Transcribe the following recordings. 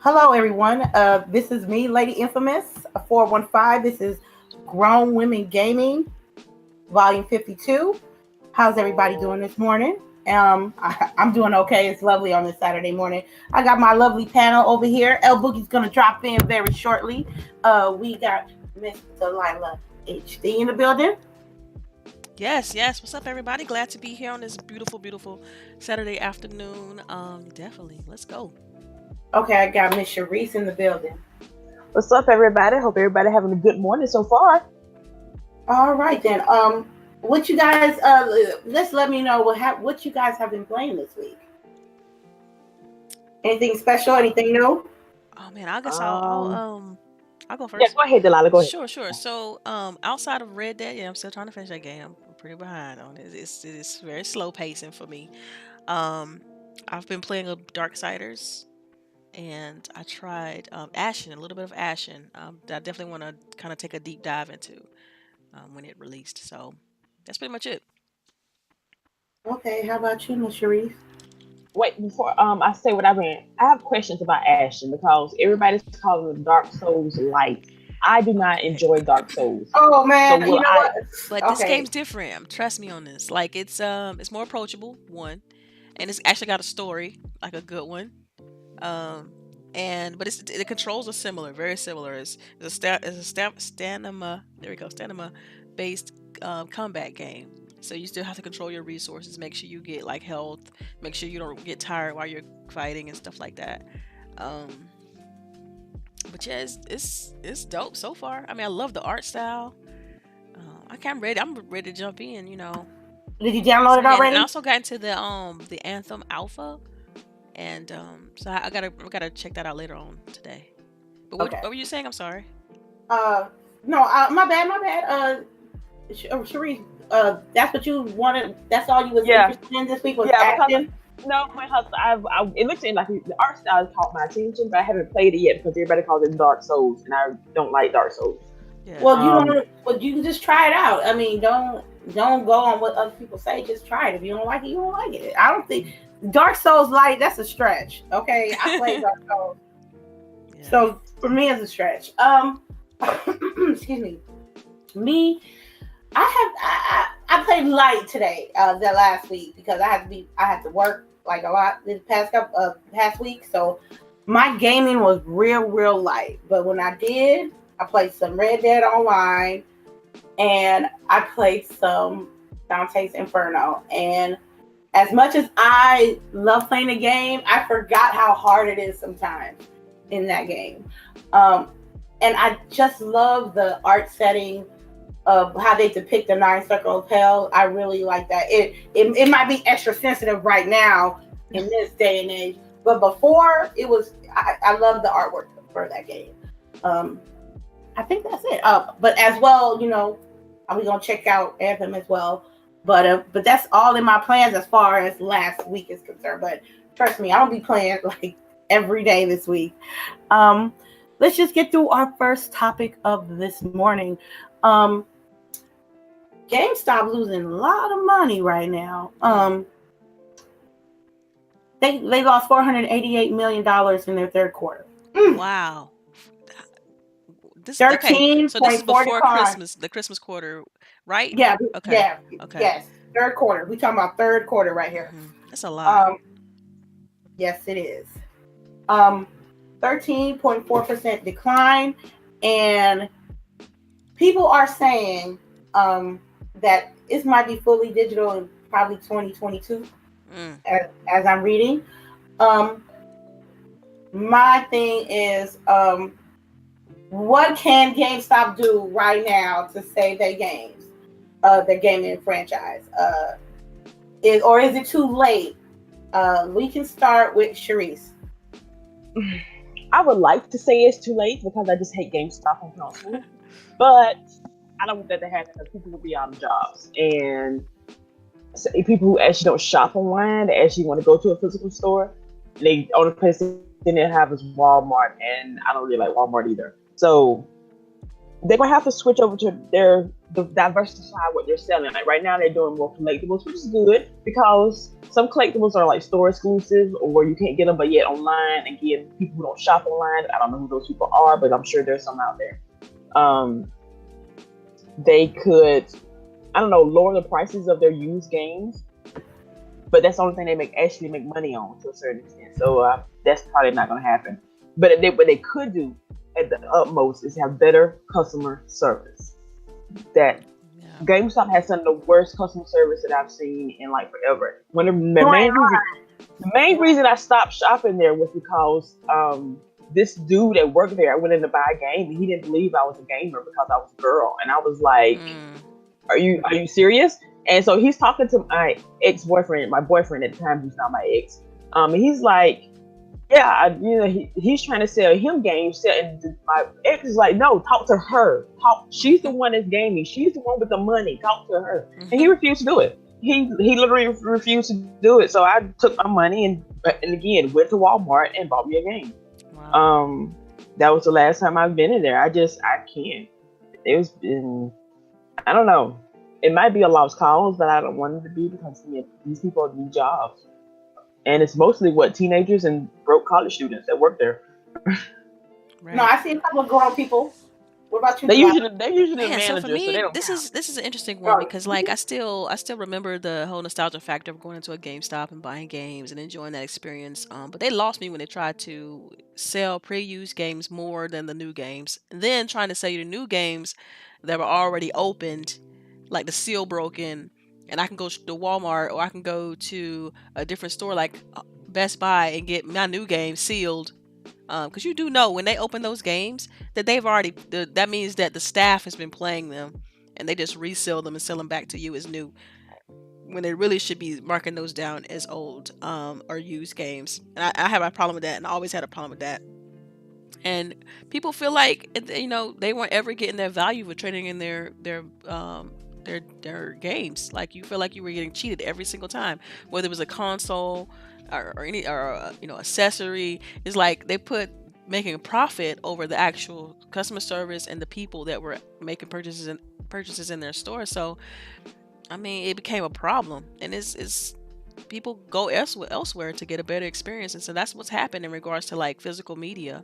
Hello, everyone. This is me, Lady Infamous 415. This is Grown Women Gaming, Volume 52. How's everybody doing this morning? I'm doing okay. It's lovely on this Saturday morning. I got my lovely panel over here. LBOOGIE's going to drop in very shortly. We got Miss Delilah HD in the building. Yes, yes. What's up, everybody? Glad to be here on this beautiful, beautiful Saturday afternoon. Definitely. Let's go. Okay, I got Miss CHAREECE in the building. What's up, everybody? Hope everybody having a good morning so far. All right, then. What you guys? Let's let me know what you guys have been playing this week. Anything special? Anything new? Oh man, I guess Um, I'll go yeah, first. go ahead, Delilah. Go ahead. Sure, sure. So, outside of Red Dead, yeah, I'm still trying to finish that game. I'm pretty behind on it. It's very slow pacing for me. Um, I've been playing a Darksiders, and I tried Ashen, a little bit of Ashen. That I definitely want to kind of take a deep dive into when it released. So that's pretty much it. Okay, how about you, Miss CHAREECE? Wait, before I say what I've been, I have questions about Ashen because everybody's calling it Dark Souls Light. I do not Okay. enjoy Dark Souls, Oh so man, will you know I? what? But this Okay, game's different. Trust me on this. Like it's more approachable, one, and it's actually got a story, like a good one. Um, and but the controls are similar, very similar. It's a stamina. There we go, stamina based combat game. So you still have to control your resources. Make sure you get like health. Make sure you don't get tired while you're fighting and stuff like that. Um, but yeah, it's dope so far. I mean, I love the art style. I can't ready. I'm ready to jump in. did you download So it yeah, and I already? also got into the Anthem Alpha, and so I gotta check that out later on today. But what Okay. were you saying? I'm sorry. Uh, no, my bad, my bad. CHAREECE, that's what you wanted. That's all you was Yeah, interested in this week was yeah, because action. no, because it looks like the art style caught my attention, but I haven't played it yet because everybody calls it Dark Souls, and I don't like Dark Souls. Yeah. Well, you Um, want to, well, you can just try it out. I mean, don't go on what other people say. Just try it. If you don't like it, you don't like it. I don't think Dark Souls light. That's a stretch. Okay, I played Dark Souls, Yeah. so for me, it's a stretch. Excuse me. Me, I played light today, the last week because I had to work like a lot this past week, so my gaming was real light. But when I did, I played some Red Dead Online and I played some Dante's Inferno. And as much as I love playing the game, I forgot how hard it is sometimes in that game. Um, and I just love the art setting of how they depict the nine circle of hell. I really like that. It might be extra sensitive right now in this day and age, but before it was I love the artwork for that game. Um, I think that's it. But as well, we gonna check out Anthem as well. But that's all in my plans as far as last week is concerned. But trust me, I'll be playing like every day this week. Um, let's just get through our first topic of this morning. Um, GameStop losing a lot of money right now. Mm. They lost $488 million in their third quarter. Wow. This okay. So this is 13.4 before decline. Christmas, the Christmas quarter, right? Yeah, Okay. yeah, Okay. yes. Third quarter. We talking about third quarter right here. That's a lot. Um, yes, it is. Um, 13.4% decline, and people are saying that it might be fully digital in probably 2022, Mm. as I'm reading. Um, my thing is, what can GameStop do right now to save their games, their gaming franchise? Is it too late? We can start with CHAREECE. I would like to say it's too late because I just hate GameStop on console, but I don't want that to happen because people will be out of jobs, and so people who actually don't shop online, they actually want to go to a physical store. They only place they have is Walmart, and I don't really like Walmart either. So they're gonna have to switch over to the diversify what they're selling. Like right now, they're doing more collectibles, which is good because some collectibles are like store exclusives or you can't get them, but yet online. Again, people who don't shop online, I don't know who those people are, but I'm sure there's some out there. They could, I don't know, lower the prices of their used games, but that's the only thing they actually make money on to a certain extent. So that's probably not going to happen. But what they could do at the utmost is have better customer service. That GameStop has some of the worst customer service that I've seen in like forever. The main reason I stopped shopping there was because this dude that worked there, I went in to buy a game and he didn't believe I was a gamer because I was a girl, and I was like, "Are you serious?" And so he's talking to my ex-boyfriend, my boyfriend at the time, who's not my ex. And he's like, "Yeah, he's trying to sell him games." And my ex is like, "No, talk to her. She's the one that's gaming. She's the one with the money. Talk to her." And he refused to do it. He literally refused to do it. So I took my money and again went to Walmart and bought me a game. Wow. That was the last time I've been in there. I can't. It was I don't know. It might be a lost cause, but I don't want it to be because these people need jobs. And it's mostly teenagers and broke college students that work there. Right. No, I see a couple of grown people. What about you? They're usually the managers. So for me, so they don't this is an interesting one because like I still remember the whole nostalgia factor of going into a GameStop and buying games and enjoying that experience. But they lost me when they tried to sell pre-used games more than the new games. And then trying to sell you the new games that were already opened, like the seal broken, and I can go to Walmart or I can go to a different store like Best Buy and get my new game sealed. Because you do know when they open those games that they've already, that means that the staff has been playing them and they just resell them and sell them back to you as new, when they really should be marking those down as old or used games. And I have a problem with that, and I always had a problem with that. And people feel like they weren't ever getting their value for trading in their games. Like you feel like you were getting cheated every single time, whether it was a console or any accessory. It's like they put making a profit over the actual customer service and the people that were making purchases in their store. So I mean, it became a problem, and it's people go elsewhere to get a better experience, and so that's what's happened in regards to like physical media.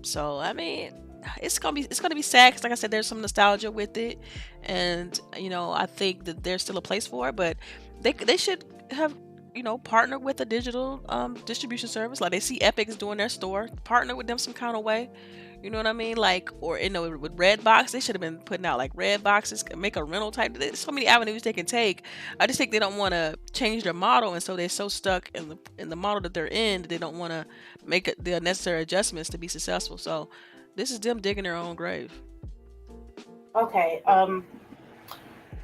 So I mean, it's gonna be sad because, like I said, there's some nostalgia with it, and I think that there's still a place for it, but they should have partner with a digital distribution service. Like they see Epic's doing their store, partner with them some kind of way. You know what I mean? Like, or with Redbox, they should have been putting out like red boxes, make a rental type. There's so many avenues they can take. I just think they don't want to change their model, and so they're so stuck in the model that they're in that they don't want to make the necessary adjustments to be successful. So this is them digging their own grave. Okay.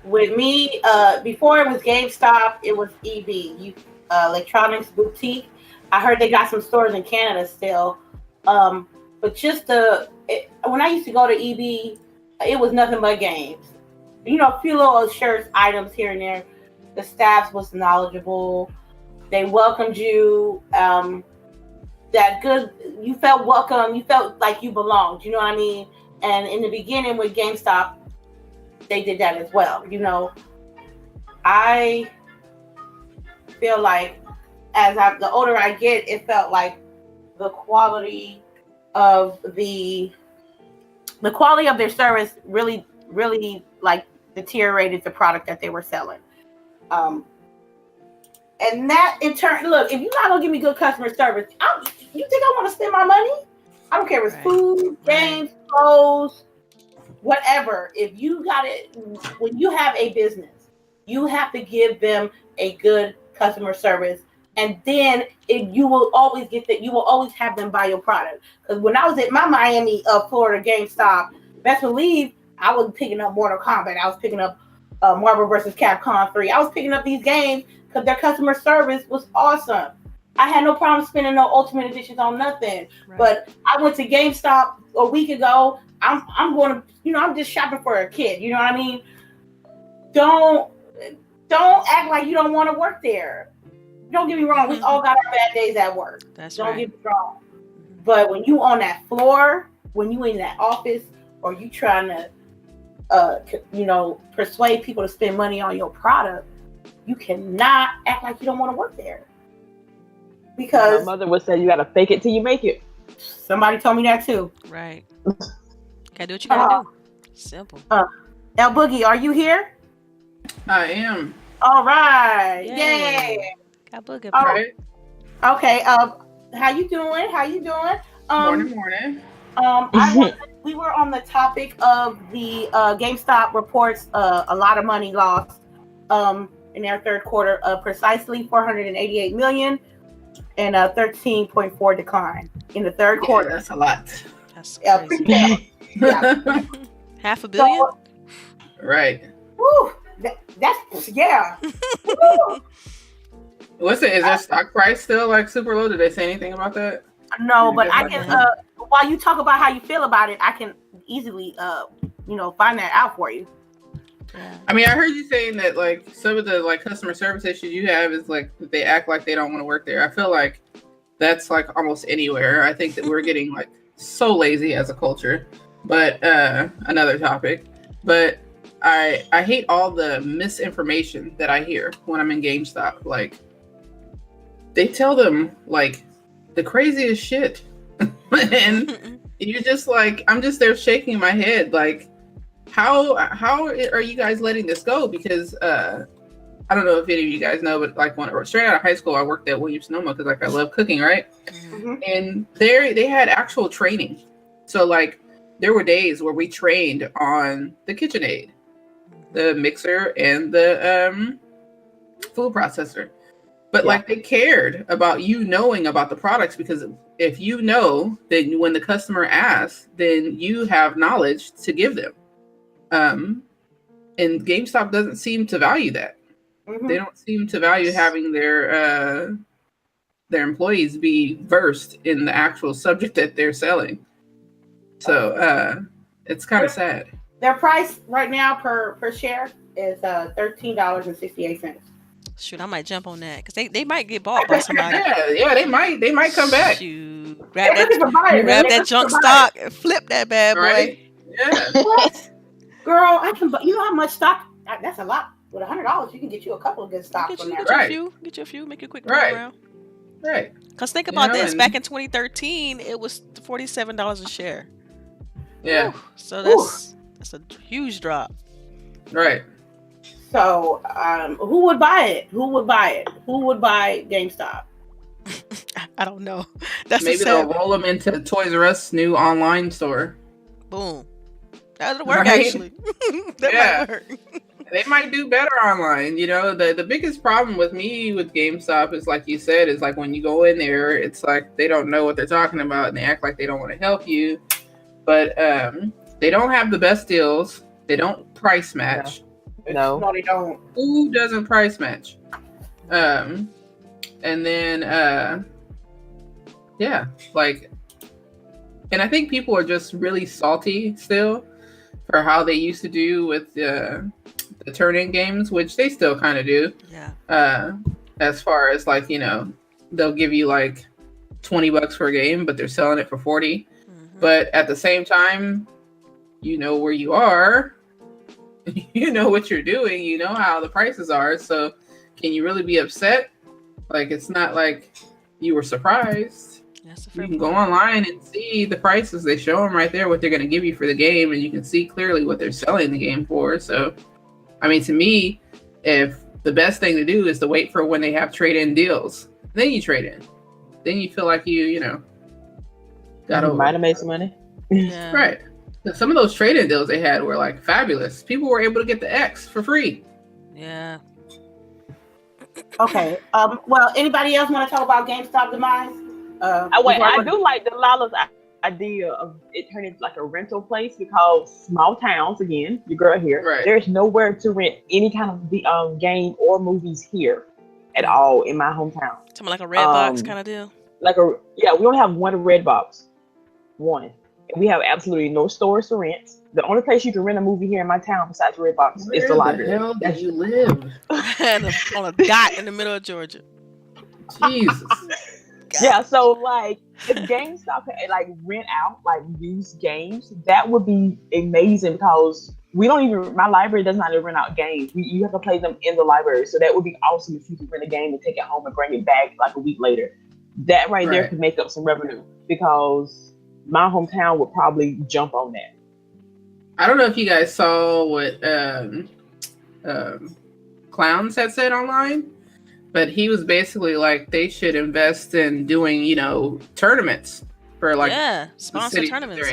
With me, before it was GameStop, it was EB, Electronics Boutique. I heard they got some stores in Canada still. But just when I used to go to EB, it was nothing but games. A few little shirts, items here and there. The staff was knowledgeable. They welcomed you. You felt welcome. You felt like you belonged. You know what I mean? And in the beginning with GameStop, they did that as well. I feel like the older I get, it felt like the quality of their service really, really like deteriorated the product that they were selling. And that in turn, look, if you're not gonna give me good customer service, you think I want to spend my money? I don't care if it's food, games, clothes, whatever. If you got it, when you have a business, you have to give them a good customer service. And then you will always get that. You will always have them buy your product. Because when I was at my Miami, Florida GameStop, best believe I was picking up Mortal Kombat. I was picking up Marvel vs. Capcom 3. I was picking up these games because their customer service was awesome. I had no problem spending no Ultimate Editions on nothing. Right. But I went to GameStop a week ago. I'm going to, I'm just shopping for a kid. You know what I mean? Don't act like you don't want to work there. Don't get me wrong. We all got our bad days at work. Don't get me wrong. But when you on that floor when you in that office or you trying to, persuade people to spend money on your product, you cannot act like you don't want to work there. Because my mother would say you gotta fake it till you make it. Somebody told me that too. Right. Gotta do what you gotta do. Simple. LBOOGIE, are you here? I am. All right. Yay. Yay. Got boogie. All Right. Okay. How you doing? Morning. We were on the topic of the GameStop reports a lot of money lost in their third quarter, precisely $488 million, and a 13.4% decline in the third quarter. That's a lot. That's Yeah, crazy. yeah. $500 million? So, Right. woo, that's yeah. Woo. What's it? Is their stock price still like super low? Did they say anything about that? No, but I can. While you talk about how you feel about it, I can easily, find that out for you. Yeah. I mean, I heard you saying that like some of the like customer service issues you have is like they act like they don't want to work there. I feel like that's like almost anywhere. I think that we're getting like so lazy as a culture. But another topic. But I hate all the misinformation that I hear when I'm in GameStop. Like they tell them like the craziest shit. And you're just like, I'm just there shaking my head like, how are you guys letting this go? Because I don't know if any of you guys know, but like when straight out of high school, I worked at Williams Sonoma because like I love cooking, right? Mm-hmm. And they had actual training. So like there were days where we trained on the KitchenAid, the mixer, and the food processor. But like they cared about you knowing about the products, because if you know, then when the customer asks, then you have knowledge to give them. And GameStop doesn't seem to value that. Mm-hmm. They don't seem to value having their employees be versed in the actual subject that they're selling. So it's kind of sad. Their price right now per share is $13.68. Shoot, I might jump on that because they might get bought by somebody. Yeah, they might come back. Shoot, grab that junk stock and flip that bad boy. Right? Yeah. What? Girl, I can. You know how much stock? That's a lot. With $100, you can get you a couple of good stocks from there. Right. Get you a few, make a quick Right. turnaround. Right. Because think about this. Back in 2013, it was $47 a share. Yeah. Whew. So that's a huge drop. Right. So, who would buy it? Who would buy GameStop? I don't know. That's maybe they'll roll them into Toys R Us new online store. Boom. That'll work, Right? actually. That might work. They might do better online. You know, the biggest problem with me with GameStop is, like you said, is like when you go in there, it's like they don't know what they're talking about and they act like they don't want to help you. But they don't have the best deals. They don't price match. No, they don't. Who doesn't price match? And then like, and I think people are just really salty still for how they used to do with the turn-in games, which they still kind of do. Yeah. As far as like, you know, they'll give you like $20 for a game, but they're selling it for $40. Mm-hmm. But at the same time, you know where you are. You know what you're doing. You know how the prices are. So can you really be upset? Like, it's not like you were surprised. You can go online and see the prices. They show them right there what they're going to give you for the game, and you can see clearly what they're selling the game for. So, I mean, to me, if the best thing to do is to wait for when they have trade-in deals, then you trade in. Then you feel like you might have made some money. Yeah. Right. Some of those trade-in deals they had were like fabulous. People were able to get the X for free. Yeah. Okay. Well, anybody else want to talk about GameStop demise? I do like Delilah's idea of it turning into like a rental place, because small towns, again, your girl here, Right. There's nowhere to rent any kind of game or movies here at all in my hometown. Something like a red box kind of deal. We only have one red box. One. We have absolutely no stores to rent. The only place you can rent a movie here in my town besides Redbox is the library. Where the hell do you live? On a dot in the middle of Georgia. Jesus. Yeah, so like if GameStop could like rent out like used games, that would be amazing because we don't even my library does not even rent out games. You have to play them in the library. So that would be awesome if you could rent a game and take it home and bring it back like a week later. That right there could make up some revenue because my hometown would probably jump on that. I don't know if you guys saw what Clowns had said online, but he was basically like they should invest in doing, you know, tournaments for like sponsor tournaments.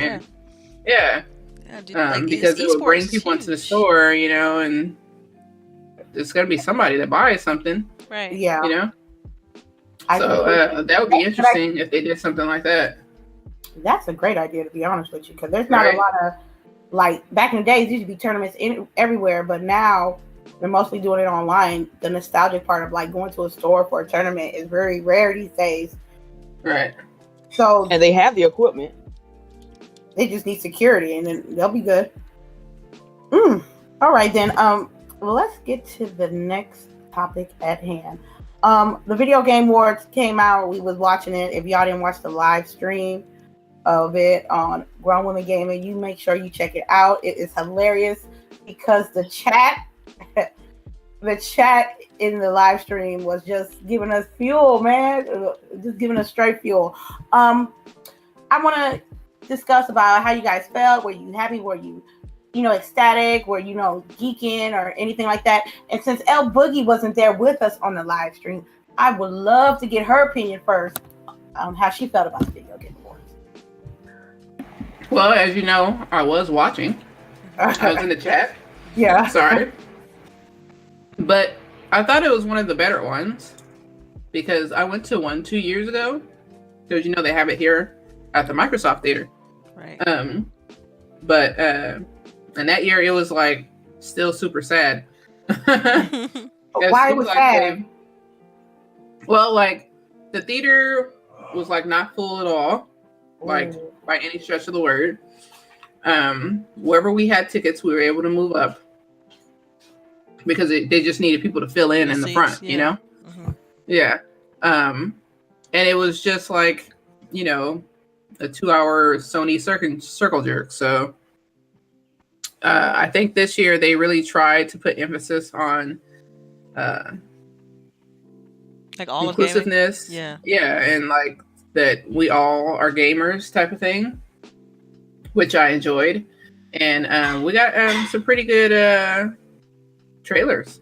Yeah. Because it would bring people into the store, you know, and there's gonna be somebody that buys something, right? Yeah, you know. So that would be interesting if they did something like that. That's a great idea, to be honest with you, because there's not a lot of like back in the days. Used to be tournaments everywhere, but now they're mostly doing it online. The nostalgic part of like going to a store for a tournament is very rare these days. Right. So and they have the equipment. They just need security, and then they'll be good. All right, then. Well, let's get to the next topic at hand. The Video Game Awards came out. We was watching it. If y'all didn't watch the live stream of it on Grown Women Gaming, you make sure you check it out. It is hilarious because the chat in the live stream was just giving us fuel, man. Just giving us straight fuel. I want to discuss about how you guys felt. Were you happy? Were you ecstatic? Were you geeking or anything like that? And since LBOOGIE wasn't there with us on the live stream, I would love to get her opinion first on how she felt about the Video Game Awards. Well, as you know, I was watching. I was in the chat. Yeah. Sorry. But I thought it was one of the better ones because I went to one 2 years ago because they have it here at the Microsoft Theater. Right. But and that year it was like still super sad. Why was sad? Well, like the theater was like not full at all, like by any stretch of the word. Wherever we had tickets, we were able to move up because they just needed people to fill in the front, Mm-hmm. Yeah. And it was just like, a 2-hour Sony circle jerk. So I think this year they really tried to put emphasis on like all inclusiveness. Yeah, and like that we all are gamers type of thing, which I enjoyed. And we got some pretty good trailers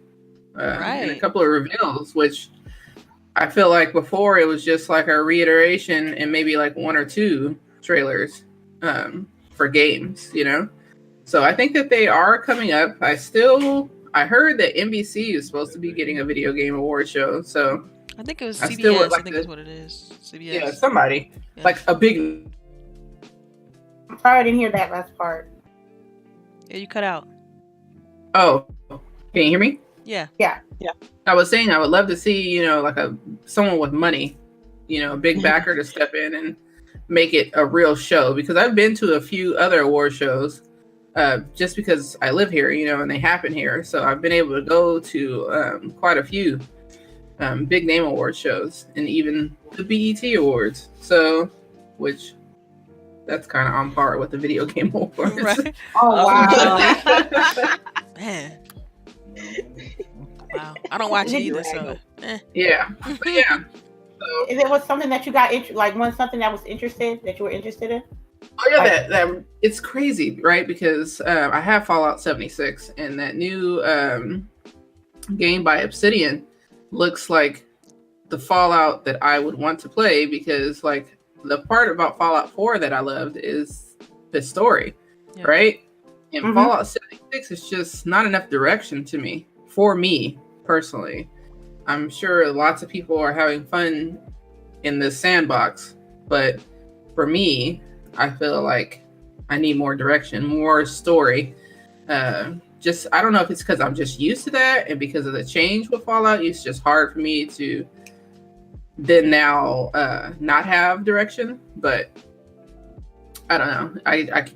and a couple of reveals, which I feel like before it was just like a reiteration and maybe like 1 or 2 trailers for games, So I think that they are coming up. I heard that NBC is supposed to be getting a video game award show. So I think it was CBS. I think that's what it is. CBS. Yeah, somebody. Yeah. Like a big. I'm sorry, I didn't hear that last part. Yeah, you cut out. Oh, can you hear me? Yeah. I was saying I would love to see, like someone with money, a big backer to step in and make it a real show, because I've been to a few other award shows just because I live here, and they happen here. So I've been able to go to quite a few big name award shows and even the BET Awards. So, which that's kind of on par with the Video Game Awards. Right. Oh, wow. Man. Wow. I don't watch it either, so. Yeah. But yeah. So, is it was something that you got something that was that you were interested in? Oh yeah, that it's crazy, right? Because I have Fallout 76, and that new game by Obsidian looks like the Fallout that I would want to play, because like the part about Fallout 4 that I loved is the story, right? And Fallout 76 is just not enough direction to me, for me personally. I'm sure lots of people are having fun in this sandbox, but for me, I feel like I need more direction, more story. I don't know if it's because I'm just used to that, and because of the change with Fallout, it's just hard for me to then now not have direction. But I don't know.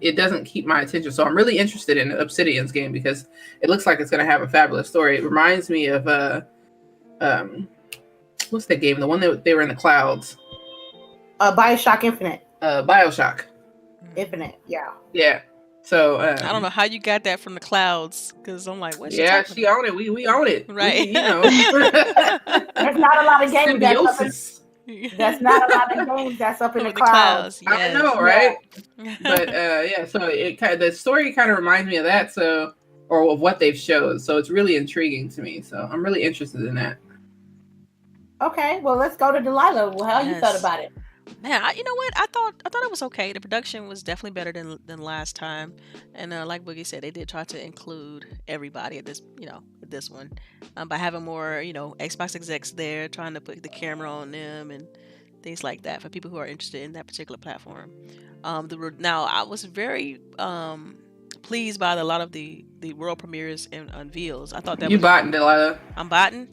It doesn't keep my attention. So I'm really interested in Obsidian's game because it looks like it's going to have a fabulous story. It reminds me of what's that game? The one that they were in the clouds. BioShock Infinite. BioShock. Infinite, yeah. Yeah. So I don't know how you got that from the clouds, because I'm like, what's she yeah, talking she own it. We own it. Right. We, you know. There's not a lot of games Symbiosis. that's not a lot of games that's up in the clouds. I Yes. know, right? But yeah, so it kind of, the story kind of reminds me of that, so, or of what they've showed. So it's really intriguing to me. So I'm really interested in that. Okay, well, let's go to Delilah. Well, how you felt about it? Man, you know what? I thought it was okay. The production was definitely better than last time, and like Boogie said, they did try to include everybody at this, at this one, by having more, Xbox execs there, trying to put the camera on them and things like that for people who are interested in that particular platform. Now I was very pleased by a lot of the world premieres and unveils. I thought that you botting, Delilah. I'm botting.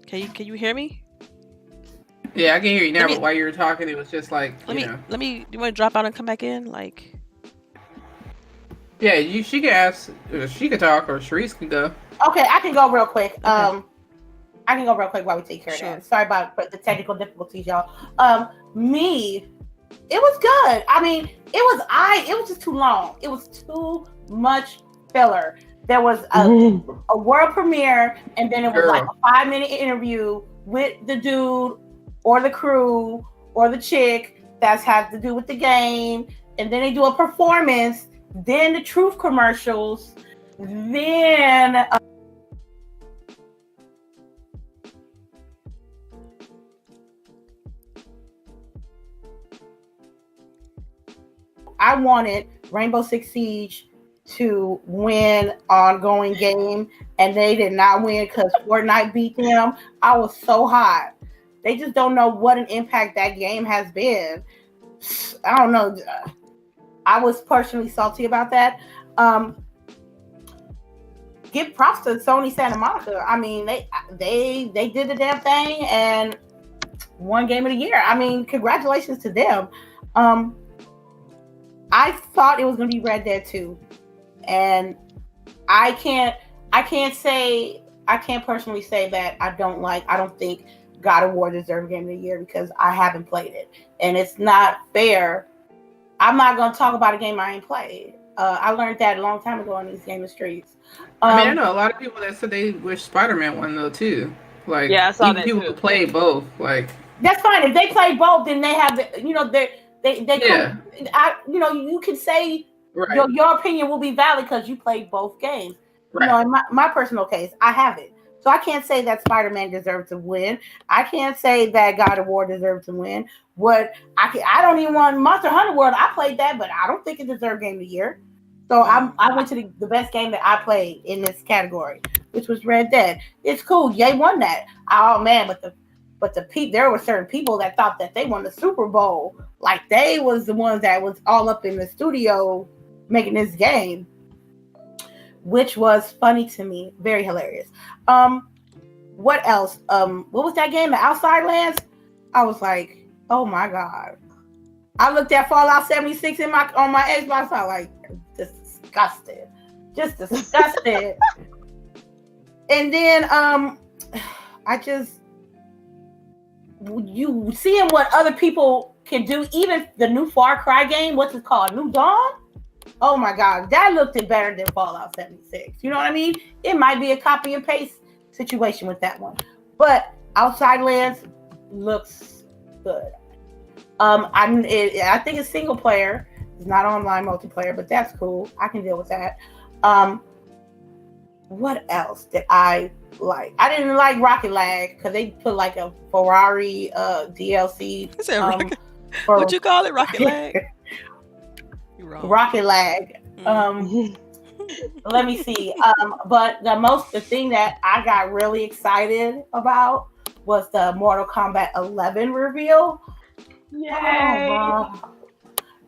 Can you hear me? Yeah, I can hear you now, but while you were talking, it was just like, do you want to drop out and come back in? Like, yeah, she can ask, she could talk, or CHAREECE can go. Okay, I can go real quick. Okay. I can go real quick while we take care of that. Sorry about the technical difficulties, y'all. It was good. I mean, it was just too long. It was too much filler. There was a world premiere, and then it was like a 5-minute interview with the dude or the crew or the chick that has to do with the game, and then they do a performance, then the truth commercials, then I wanted Rainbow Six Siege to win ongoing game, and they did not win because Fortnite beat them. I was so hot. They just don't know what an impact that game has been. I don't know. I was personally salty about that. Give props to Sony Santa Monica. I mean, they did the damn thing and won Game of the Year. I mean, congratulations to them. I thought it was going to be Red Dead 2. And I can't personally say that I don't think God of War deserved Game of the Year because I haven't played it. And it's not fair. I'm not going to talk about a game I ain't played. I learned that a long time ago on these Game of Streets. I know a lot of people that said they wish Spider-Man won though too. Like, yeah, I saw even that people too. who play both. Like, that's fine. If they play both, then they have the, yeah. You can say right. your opinion will be valid because you played both games. Right. In my personal case, I haven't. So I can't say that Spider-Man deserved to win. I can't say that God of War deserved to win. I don't even want Monster Hunter World. I played that, but I don't think it deserved Game of the Year. So I went to the best game that I played in this category, which was Red Dead. It's cool. Ye won that. Oh man, but there were certain people that thought that they won the Super Bowl. Like they was the ones that was all up in the studio making this game, which was funny to me. Very hilarious. What else? What was that game? The Outside Lands? I was like, oh my God. I looked at Fallout 76 on my Xbox. I was like, disgusted. Just disgusted. And then you seeing what other people can do, even the new Far Cry game, what's it called? New Dawn? Oh my God, that looked better than Fallout 76. You know what I mean? It might be a copy and paste situation with that one. But Outside Lands looks good. I think it's single player. It's not online multiplayer, but that's cool. I can deal with that. What else did I like? I didn't like Rocket Lag because they put like a Ferrari DLC. What'd you call it? Rocket Lag? You're wrong. Rocket Lag. Let me see. But the thing that I got really excited about was the Mortal Kombat 11 reveal. Yay! Oh,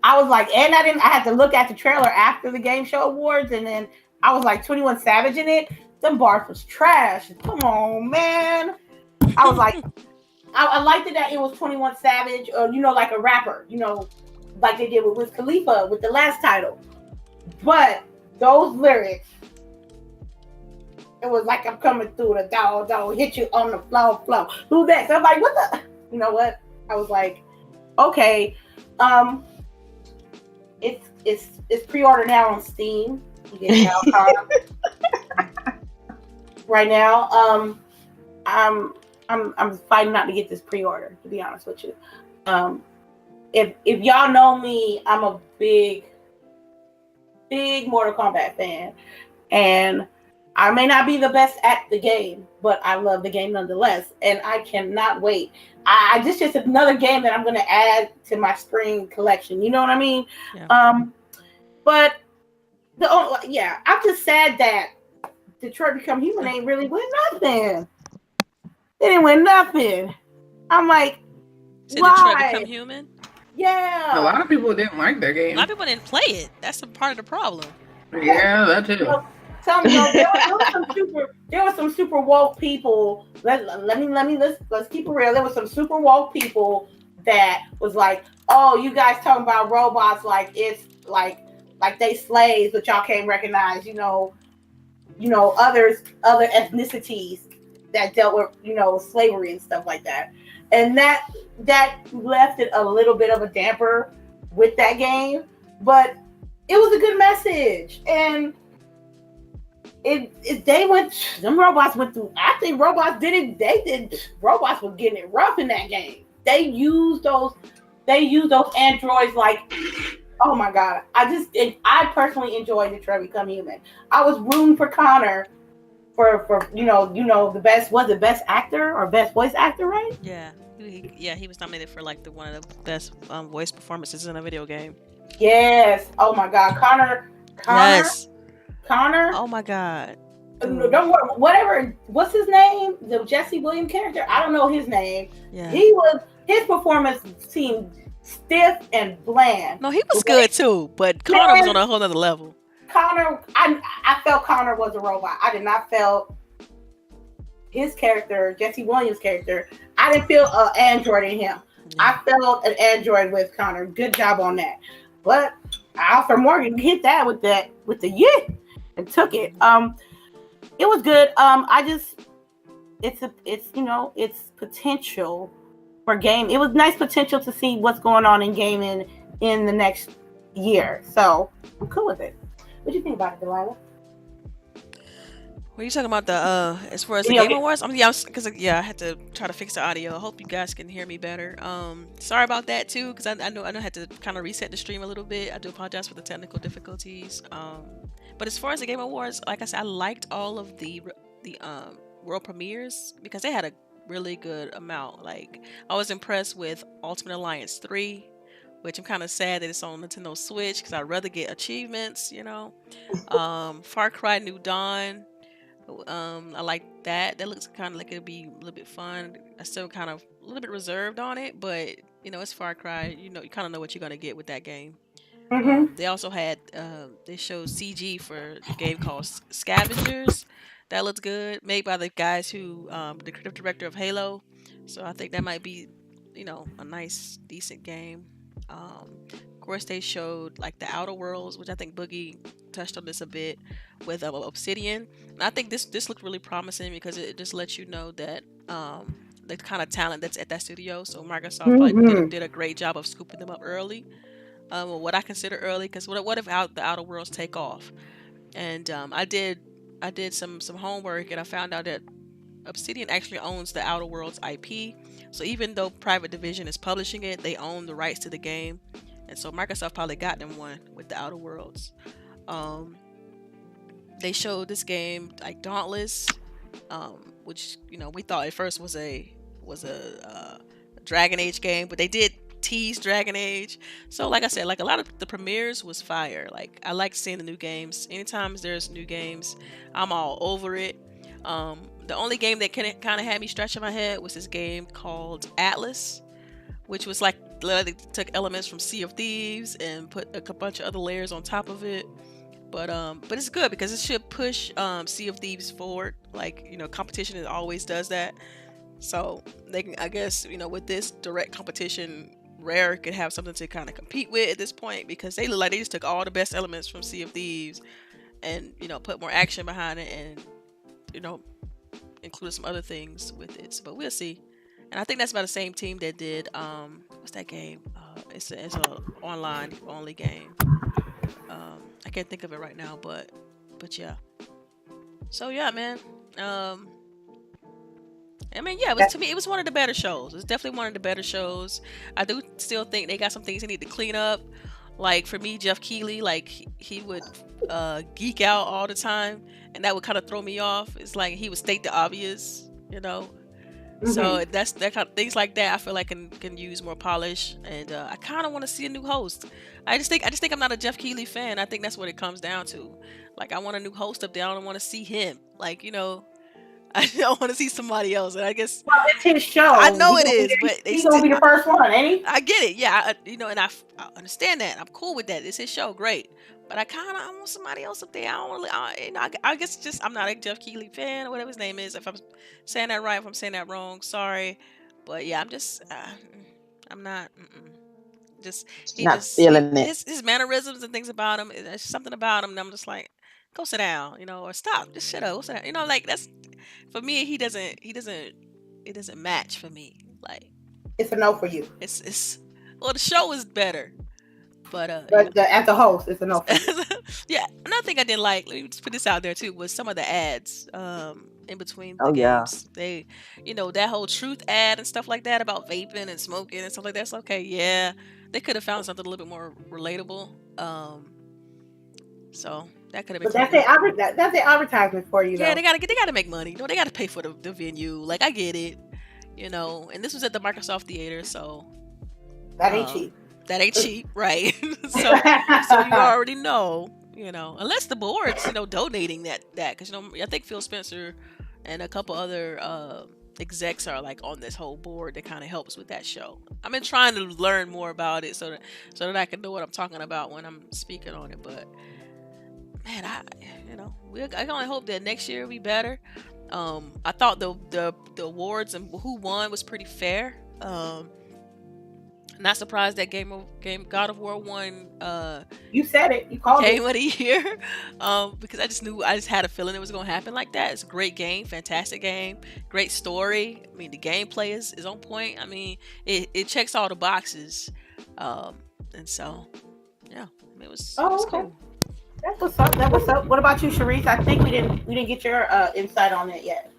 I was like, and I had to look at the trailer after the Game Show Awards, and then I was like 21 Savage in it. Them bars was trash. Come on, man. I was like, I liked it that it was 21 Savage, or like a rapper, like they did with Wiz Khalifa with the last title. But those lyrics, It was like I'm coming through the door, hit you on the floor. Who that? So I'm like, what the? You know what? I was like, okay. It's pre-order now on Steam. You get it out right now. I'm fighting not to get this pre-order, to be honest with you. If y'all know me, I'm a big Mortal Kombat fan, and I may not be the best at the game, but I love the game nonetheless, and I cannot wait. This is just another game that I'm going to add to my spring collection. You know what I mean? Yeah. But I'm just sad that Detroit Become Human ain't really win nothing. They didn't win nothing. I'm like, why? Detroit Become Human? Yeah. A lot of people didn't like their game. A lot of people didn't play it. That's a part of the problem. Yeah, that too. There were some super woke people. Let's keep it real. There were some super woke people that was like, oh, you guys talking about robots like it's like they slaves, but y'all can't recognize, other ethnicities that dealt with, slavery and stuff like that. And that left it a little bit of a damper with that game, but it was a good message. And them robots went through. I think robots did it. Robots were getting it rough in that game. They used those androids like, oh my god. I personally enjoyed Detroit Become Human. I was rooting for Connor for the best. Was it best actor or best voice actor, right? Yeah. He was nominated for like one of the best voice performances in a video game. Yes. Oh my god, Connor. Yes. Connor. Oh my god. Don't worry. Whatever. What's his name? The Jesse Williams character. I don't know his name. Yeah. His performance seemed stiff and bland. No, he was good too, but Connor was on a whole other level. Connor, I felt Connor was a robot. I did not feel his character, Jesse Williams' character. I didn't feel an android in him. Yeah. I felt an android with Connor. Good job on that. But Alfred Morgan hit that with the and took it. It was good. It's potential for game. It was nice potential to see what's going on in gaming in the next year. So I'm cool with it. What do you think about it, Delilah? What are you talking about as far as the Game Awards? I had to try to fix the audio. I hope you guys can hear me better. Sorry about that too, because I know I had to kind of reset the stream a little bit. I do apologize for the technical difficulties. But as far as the Game Awards, like I said, I liked all of the world premieres because they had a really good amount. Like I was impressed with Ultimate Alliance 3, which I'm kind of sad that it's on Nintendo Switch because I'd rather get achievements, Far Cry New Dawn. I like that. That looks kind of like it'll be a little bit fun. I still kind of a little bit reserved on it, but it's Far Cry. You kind of know what you're gonna get with that game. Mm-hmm. They also had they showed CG for a game called Scavengers. That looks good, made by the guys who the creative director of Halo. So I think that might be a nice decent game. Of course, they showed like the Outer Worlds, which I think Boogie touched on this a bit with Obsidian. And I think this looked really promising because it just lets you know that the kind of talent that's at that studio. So Microsoft probably did a great job of scooping them up early. What I consider early, because what if the Outer Worlds take off? And I did some homework and I found out that Obsidian actually owns the Outer Worlds IP. So even though Private Division is publishing it, they own the rights to the game. And so Microsoft probably got them one with the Outer Worlds. They showed this game like Dauntless, which we thought at first was a Dragon Age game, but they did tease Dragon Age. So like I said, like a lot of the premieres was fire. Like I like seeing the new games. Anytime there's new games, I'm all over it. The only game that kind of had me scratching my head was this game called Atlas, which was like they took elements from Sea of Thieves and put a bunch of other layers on top of it. But it's good because it should push Sea of Thieves forward. Like competition always does that. So they can, I guess, with this direct competition, Rare could have something to kind of compete with at this point because they look like they just took all the best elements from Sea of Thieves and put more action behind it and included some other things with it. But we'll see. And I think that's about the same team that did what's that game? It's a online only game. I can't think of it right now, but yeah. So yeah, man. I mean, yeah, to me, it was one of the better shows. It's definitely one of the better shows. I do still think they got some things they need to clean up. Like for me, Jeff Keighley, like he would geek out all the time, and that would kind of throw me off. It's like he would state the obvious, Mm-hmm. So that kind of things like that. I feel like can use more polish, and I kind of want to see a new host. I just think I'm not a Jeff Keighley fan. I think that's what it comes down to. Like I want a new host up there. I don't want to see him. Like I don't want to see somebody else. And I guess it's his show. I know it is, but he's gonna be the first one, ain't he? I get it. Yeah, and I understand that. I'm cool with that. It's his show, great. But I want somebody else up there. I don't really. I guess just I'm not a Jeff Keighley fan or whatever his name is. If I'm saying that right, if I'm saying that wrong, sorry. But yeah, I'm just I'm not. Just feeling it. His mannerisms and things about him. There's something about him. And I'm just like, go sit down, or stop. Just shut up. Go sit down. Like that's for me. It doesn't match for me. Like it's a no for you. It's well, the show is better. But as a host, it's a no. Yeah, another thing I didn't like, let me just put this out there too, was some of the ads in between the games. They, that whole truth ad and stuff like that about vaping and smoking and stuff like that. It's okay, yeah, they could have found something a little bit more relatable. So that could have been. But that's the advertisement for you. Yeah, though. they gotta make money. They gotta pay for the venue. Like I get it, and this was at the Microsoft Theater, so that ain't cheap. That ain't cheap, right? so you already know, unless the board's, donating that, because I think Phil Spencer and a couple other execs are like on this whole board that kind of helps with that show. I've been trying to learn more about it so that I can know what I'm talking about when I'm speaking on it. But man, I can only hope that next year will be better. I thought the awards and who won was pretty fair. Not surprised that game God of War won. You said it. You called Game of the Year. Because I just had a feeling it was going to happen like that. It's a great game, fantastic game, great story. I mean, the gameplay is on point. I mean, it checks all the boxes. And so, yeah, it was cool. That's what's up. What about you, CHAREECE? I think we didn't get your insight on it yet.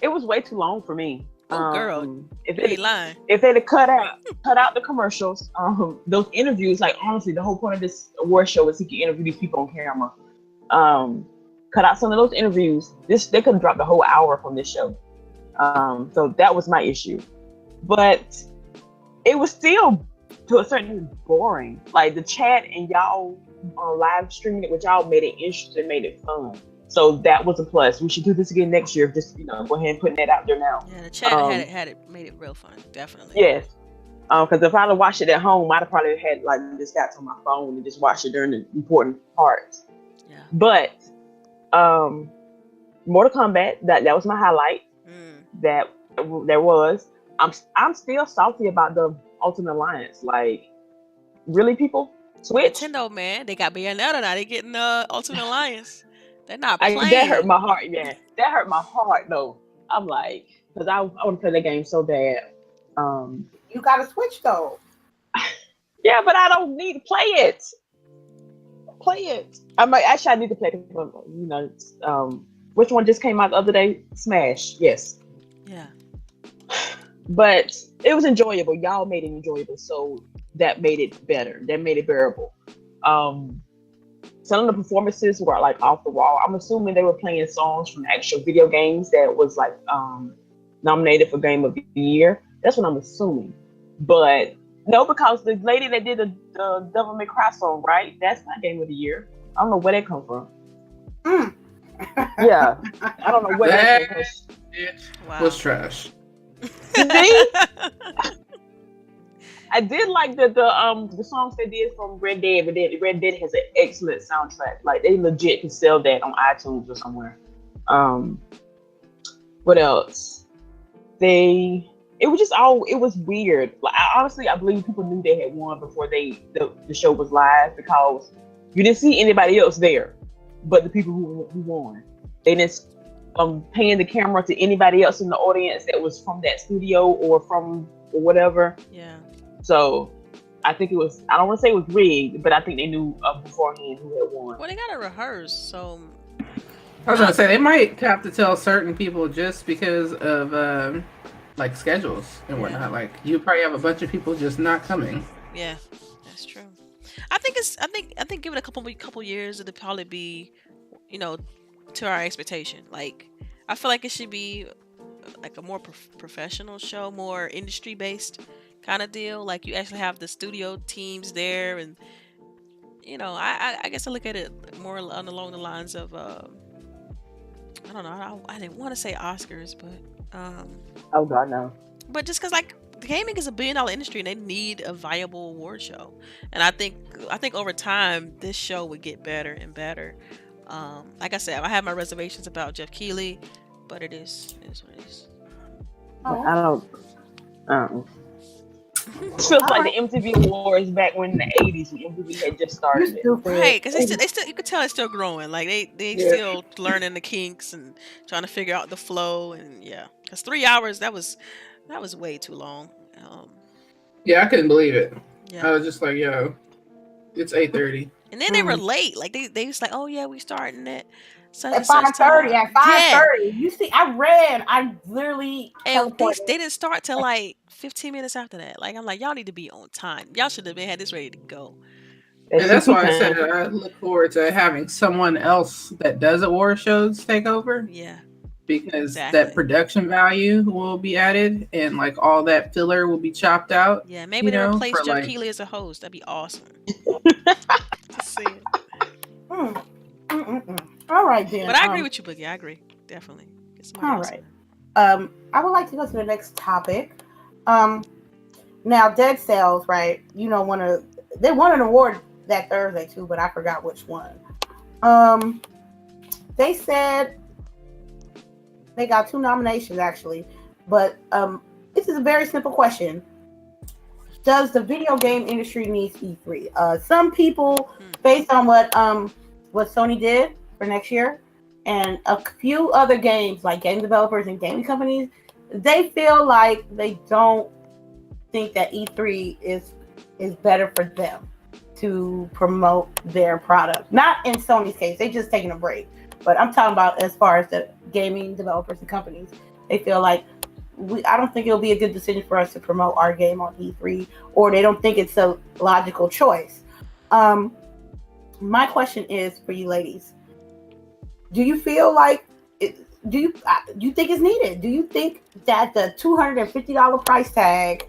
It was way too long for me. Oh, girl, if they ain't lying. If they'd have cut out the commercials, those interviews, like honestly, the whole point of this award show is he can interview these people on camera. Cut out some of those interviews. They could have dropped a whole hour from this show. So that was my issue. But it was still, to a certain degree, boring. Like the chat and y'all live streaming it, which y'all made it interesting, made it fun. So that was a plus. We should do this again next year. Just go ahead and putting that out there now. Yeah, the chat made it real fun, definitely. Yes, because if I'd have watched it at home, I'd have probably had just got on my phone and just watched it during the important parts. Yeah. But Mortal Kombat, that was my highlight. That there was. I'm still salty about the Ultimate Alliance. Like, really, people? Switch? Nintendo, man, they got Bayonetta now. They getting Ultimate Alliance. They're not playing. That hurt my heart. Yeah, that hurt my heart though. I'm like, because I want to play the game so bad. You got to Switch though. Yeah, but I don't need to play it. I need to play it. Which one just came out the other day? Smash. Yes. Yeah. But it was enjoyable. Y'all made it enjoyable, so that made it better. That made it bearable. Some of the performances were like off the wall. I'm assuming they were playing songs from actual video games that was like nominated for Game of the Year. That's what I'm assuming. But no, because the lady that did the Devil May Cry song, right? That's not Game of the Year. I don't know where that come from. Yeah, I don't know where that came from. It was trash. See? I did like the songs they did from Red Dead, but Red Dead has an excellent soundtrack. Like they legit can sell that on iTunes or somewhere. What else? It was weird. Like I believe people knew they had won before the show was live because you didn't see anybody else there. but the people who won. They didn't pan the camera to anybody else in the audience that was from that studio or from or whatever. Yeah. So I think it was, I don't want to say it was rigged, but I think they knew beforehand who had won. Well, they gotta rehearse, so. I was gonna say they might have to tell certain people just because of like schedules and whatnot. Like you probably have a bunch of people just not coming. Yeah, that's true. I think give it a couple years, it'll probably be, to our expectation. Like, I feel like it should be like a more professional show, more industry based kind of deal. Like you actually have the studio teams there, and I guess I look at it more along the lines of I don't know. I didn't want to say Oscars, but oh God, no. But just because like gaming is $1 billion industry and they need a viable award show, and I think over time this show would get better and better. Like I said, I have my reservations about Jeff Keighley, but it is what it is. I don't. It feels like the MTV Awards back when in the 80s, when MTV had just started. Right, because they still you could tell it's still growing. Like they still learning the kinks and trying to figure out the flow, and because 3 hours that was way too long. Yeah, I couldn't believe it. Yeah. I was just like, yo, it's 8:30. And then they were late. Like they was like, oh yeah, we starting it. At 5:30. At 5:30. You see, I literally. And they didn't start till like 15 minutes after that. Like I'm like, y'all need to be on time. Y'all should have had this ready to go. And that's why I said I look forward to having someone else that does award shows take over. Yeah. Because that production value will be added and like all that filler will be chopped out. Yeah, maybe they replace Jeff Keighley as a host. That'd be awesome. Just see it. All right, then. But I agree with you, Boogie. I agree. Definitely. All right. I would like to go to the next topic. Now, Dead Cells, right? They won an award that Thursday too, but I forgot which one. They said they got 2 nominations actually, but this is a very simple question. Does the video game industry need E3? Some people, based on what Sony did for next year, and a few other games like game developers and gaming companies, they feel like they don't think that E3 is better for them to promote their product. Not in Sony's case, they just taking a break. But I'm talking about as far as the gaming developers and companies. They feel like I don't think it'll be a good decision for us to promote our game on E3, or they don't think it's a logical choice. My question is for you ladies: do you feel like do you think it's needed? Do you think that the $250 price tag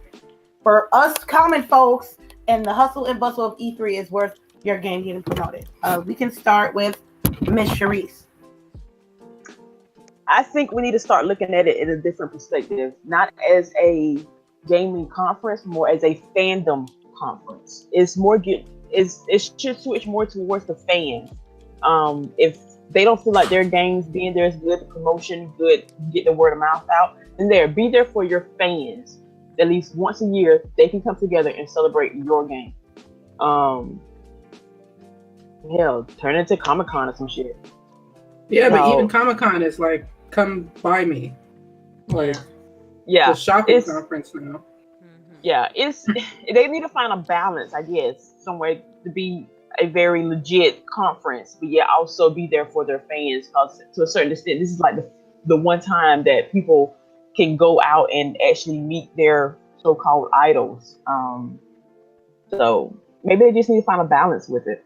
for us common folks and the hustle and bustle of E3 is worth your game getting promoted? We can start with Miss CHAREECE. I think we need to start looking at it in a different perspective, not as a gaming conference, more as a fandom conference. It's more it should switch more towards the fans. If they don't feel like their games being there is good, promotion good, get the word of mouth out, then be there for your fans. At least once a year, they can come together and celebrate your game. Hell, turn into Comic-Con or some shit. Yeah, but even Comic-Con is like, come by me. Like, yeah, the shopping conference now. Yeah, they need to find a balance, I guess, somewhere to be a very legit conference, but also be there for their fans. Because to a certain extent, this is like the one time that people can go out and actually meet their so-called idols. So maybe they just need to find a balance with it.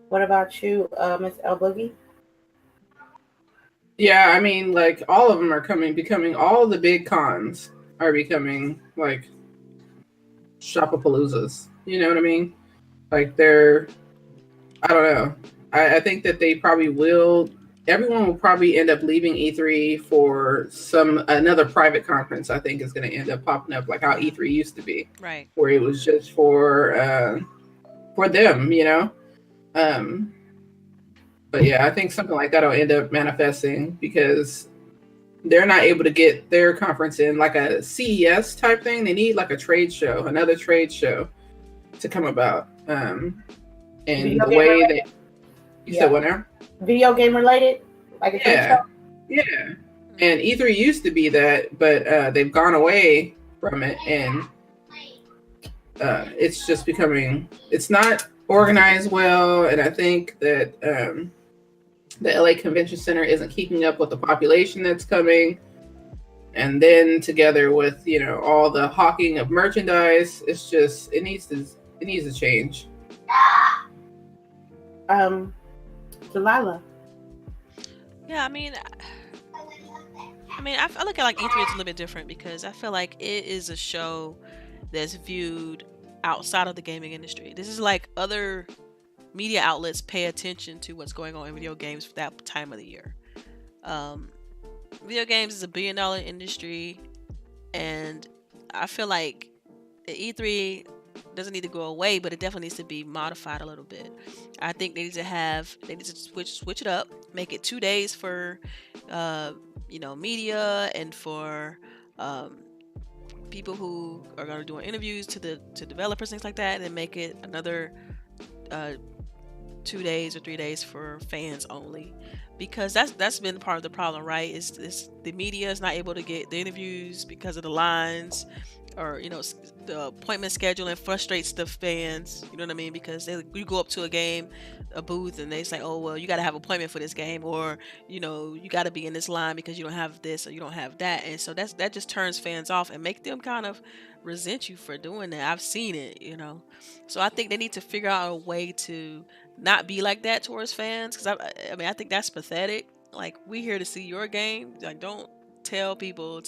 What about you, Miss LBOOGIE? Yeah, I mean, like all of them are becoming all the big cons are becoming like shopapaloozas. You know what I mean? Like I don't know. I think that they probably will. Everyone will probably end up leaving E3 for another private conference. I think is going to end up popping up like how E3 used to be, right? Where it was just for them, But yeah, I think something like that will end up manifesting because they're not able to get their conference in like a CES type thing. They need like a trade show, another trade show to come about. And and Video the game way related? that you said what now? Video game related, like a trade show. Yeah. And E3 used to be that, but they've gone away from it, and it's just becoming. It's not organized well, and I think that the LA Convention Center isn't keeping up with the population that's coming. And then together with all the hawking of merchandise, it's just it needs to change. Delilah. Yeah, I mean, I look at like E3 it's a little bit different because I feel like it is a show that's viewed outside of the gaming industry. This is like other media outlets pay attention to what's going on in video games for that time of the year. Video games is $1 billion industry, and I feel like the E3 doesn't need to go away, but it definitely needs to be modified a little bit. I think they need to switch it up, make it 2 days for media and for people who are going to do interviews to developers, things like that, and then make it another 2 days or 3 days for fans only, because that's been part of the problem, right? Is the media is not able to get the interviews because of the lines, or the appointment scheduling frustrates the fans. You know what I mean? Because you go up to a booth, and they say, oh well, you got to have an appointment for this game, or you got to be in this line because you don't have this or you don't have that, and so that just turns fans off and make them kind of resent you for doing that. I've seen it, so I think they need to figure out a way to not be like that towards fans, because I think that's pathetic. Like, we here to see your game. Like, don't tell people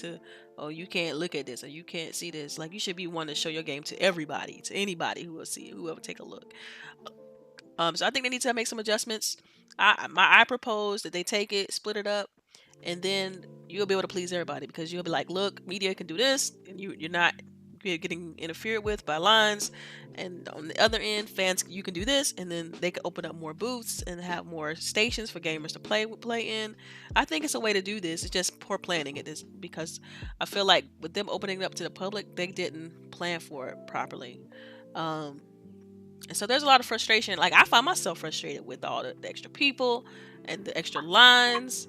oh, you can't look at this or you can't see this. Like, you should be one to show your game to everybody, to anybody who will see it, whoever take a look. So I think they need to make some adjustments. I propose that they take it, split it up, and then you'll be able to please everybody, because you'll be like, look, media can do this, and you're not getting interfered with by lines, and on the other end, fans, you can do this, and then they can open up more booths and have more stations for gamers to play in. I think it's a way to do this. It's just poor planning at this, because I feel like with them opening it up to the public, they didn't plan for it properly. And so there's a lot of frustration. Like, I find myself frustrated with all the extra people and the extra lines.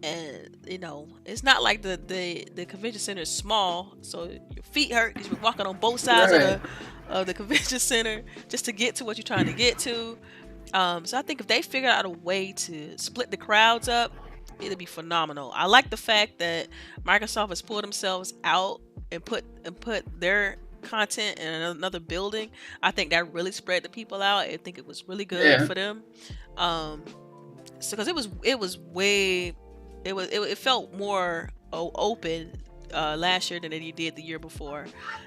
And it's not like the convention center is small, so your feet hurt because you're walking on both sides of the convention center just to get to what you're trying to get to. So I think if they figure out a way to split the crowds up, it'll be phenomenal. I like the fact that Microsoft has pulled themselves out and put their content in another building. I think that really spread the people out. I think it was really good for them. So because it felt more open last year than it did the year before,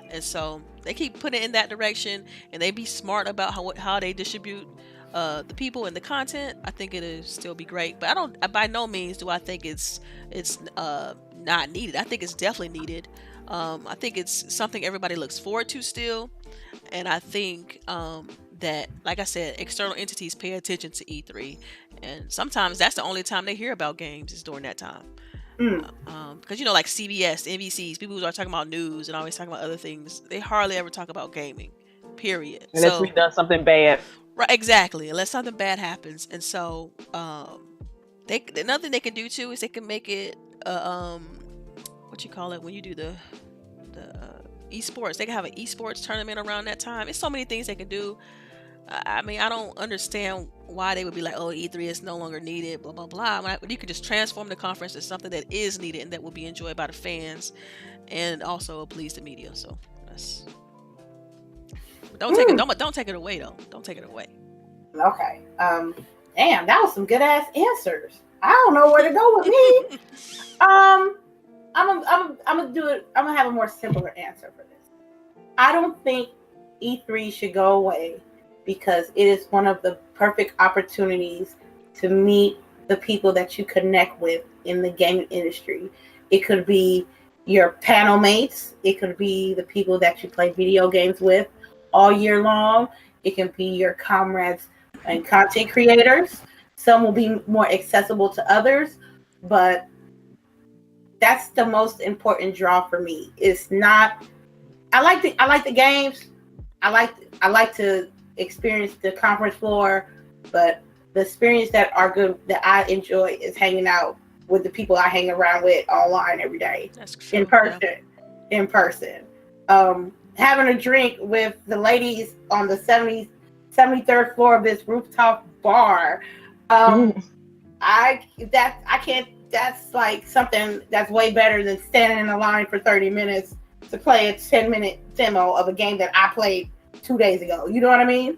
and so they keep putting it in that direction, and they be smart about how they distribute the people and the content. I think it'll still be great, but by no means do I think it's not needed. I think it's definitely needed. I think it's something everybody looks forward to still, and I think that, like I said, external entities pay attention to E3, and sometimes that's the only time they hear about games is during that time. Because like CBS, NBC's, people who are talking about news and always talking about other things, they hardly ever talk about gaming, period. Unless we done something bad. Right, exactly. Unless something bad happens. And so another thing they can do too is they can make it what you call it when you do the esports. They can have an esports tournament around that time. It's so many things they can do. I mean, I don't understand why they would be like, oh, E3 is no longer needed, blah, blah, blah. You could just transform the conference to something that is needed and that will be enjoyed by the fans and also please the media. So that's... Don't take it away, though. Don't take it away. Okay. Damn, that was some good ass answers. I don't know where to go with me. I'm gonna do it. I'm gonna have a more simpler answer for this. I don't think E3 should go away, because it is one of the perfect opportunities to meet the people that you connect with in the gaming industry. It could be your panel mates. It could be the people that you play video games with all year long. It can be your comrades and content creators. Some will be more accessible to others, but that's the most important draw for me. It's not... I like the games. I like to experienced the conference floor, but the experience that I enjoy is hanging out with the people I hang around with online every day. That's true. In person. Yeah. In person. Having a drink with the ladies on the 73rd floor of this rooftop bar. That's like something that's way better than standing in a line for 30 minutes to play a 10-minute demo of a game that I played 2 days ago. You know what I mean?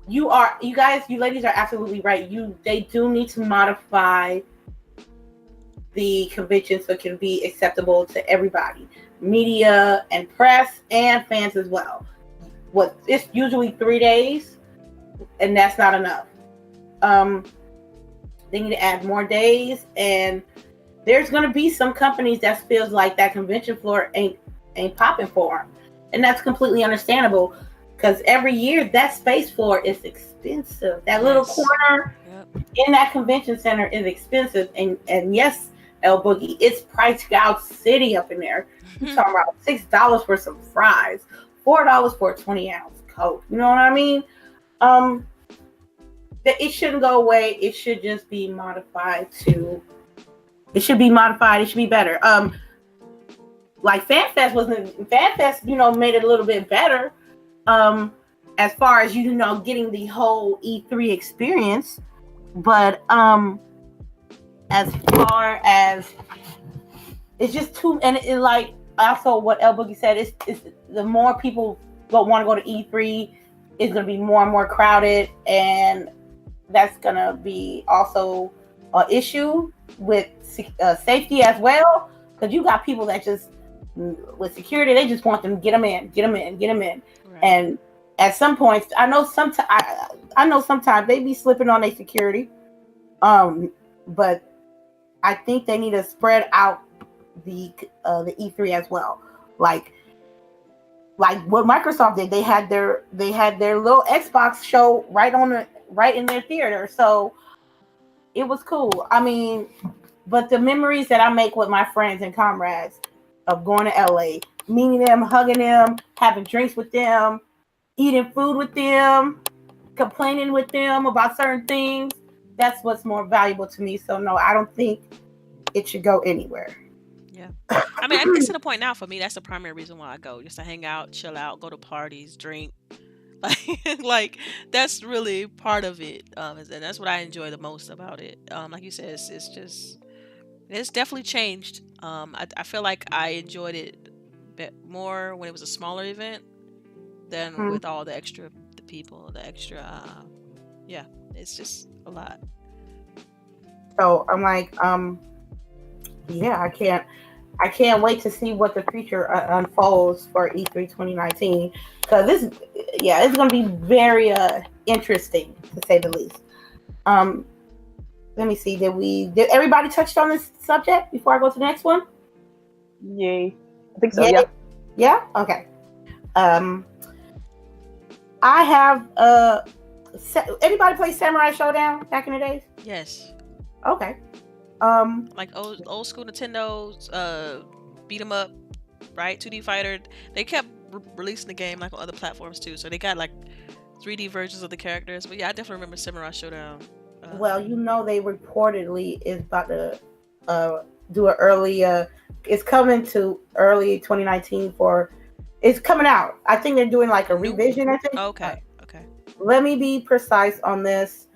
You ladies are absolutely right. They do need to modify the convention so it can be acceptable to everybody, media and press and fans as well. It's usually 3 days, and that's not enough. They need to add more days, and there's going to be some companies that feels like that convention floor ain't popping for them, and that's completely understandable because every year that space floor is expensive. That little corner in that convention center is expensive, and yes, LBOOGIE, it's price gouge city up in there. You're talking about $6 for some fries, $4 for a 20-ounce Coke. You know what I mean? It shouldn't go away. It should just be modified. It should be better. Like FanFest, made it a little bit better. As far as getting the whole E3 experience, but as far as it's just too, and it like also what LBOOGIE said is the more people don't want to go to E3, it's going to be more and more crowded, and that's going to be also an issue with safety as well, because you got people that just with security, they just want them to get them in. Right. And at some points, I know sometimes they be slipping on their security, but I think they need to spread out the E3 as well, like what Microsoft did. They had their little Xbox show right in their theater, so it was cool. I mean, but the memories that I make with my friends and comrades of going to LA, meeting them, hugging them, having drinks with them, eating food with them, complaining with them about certain things, that's what's more valuable to me. So no, I don't think it should go anywhere. Yeah. I mean, it's to the point now for me, that's the primary reason why I go, just to hang out, chill out, go to parties, drink. Like that's really part of it. And that's what I enjoy the most about it. Like you said, it's definitely changed. I feel like I enjoyed it a bit more when it was a smaller event than with all the people, the extra, yeah, it's just a lot. So I'm like, yeah, I can't wait to see what the future unfolds for E3 2019, because it's going to be very interesting, to say the least. Let me see. Did everybody touched on this subject before I go to the next one? Yay. I think so. Yeah. Yeah. Okay. I have anybody play Samurai Showdown back in the days? Yes. Okay. Like old school Nintendo's beat 'em up, right? 2D fighter. They kept releasing the game like on other platforms too, so they got like 3D versions of the characters. But yeah, I definitely remember Samurai Showdown. Well, they reportedly is about to do an early. It's coming to early 2019 it's coming out. I think they're doing like a revision. I think. Okay. Let me be precise on this.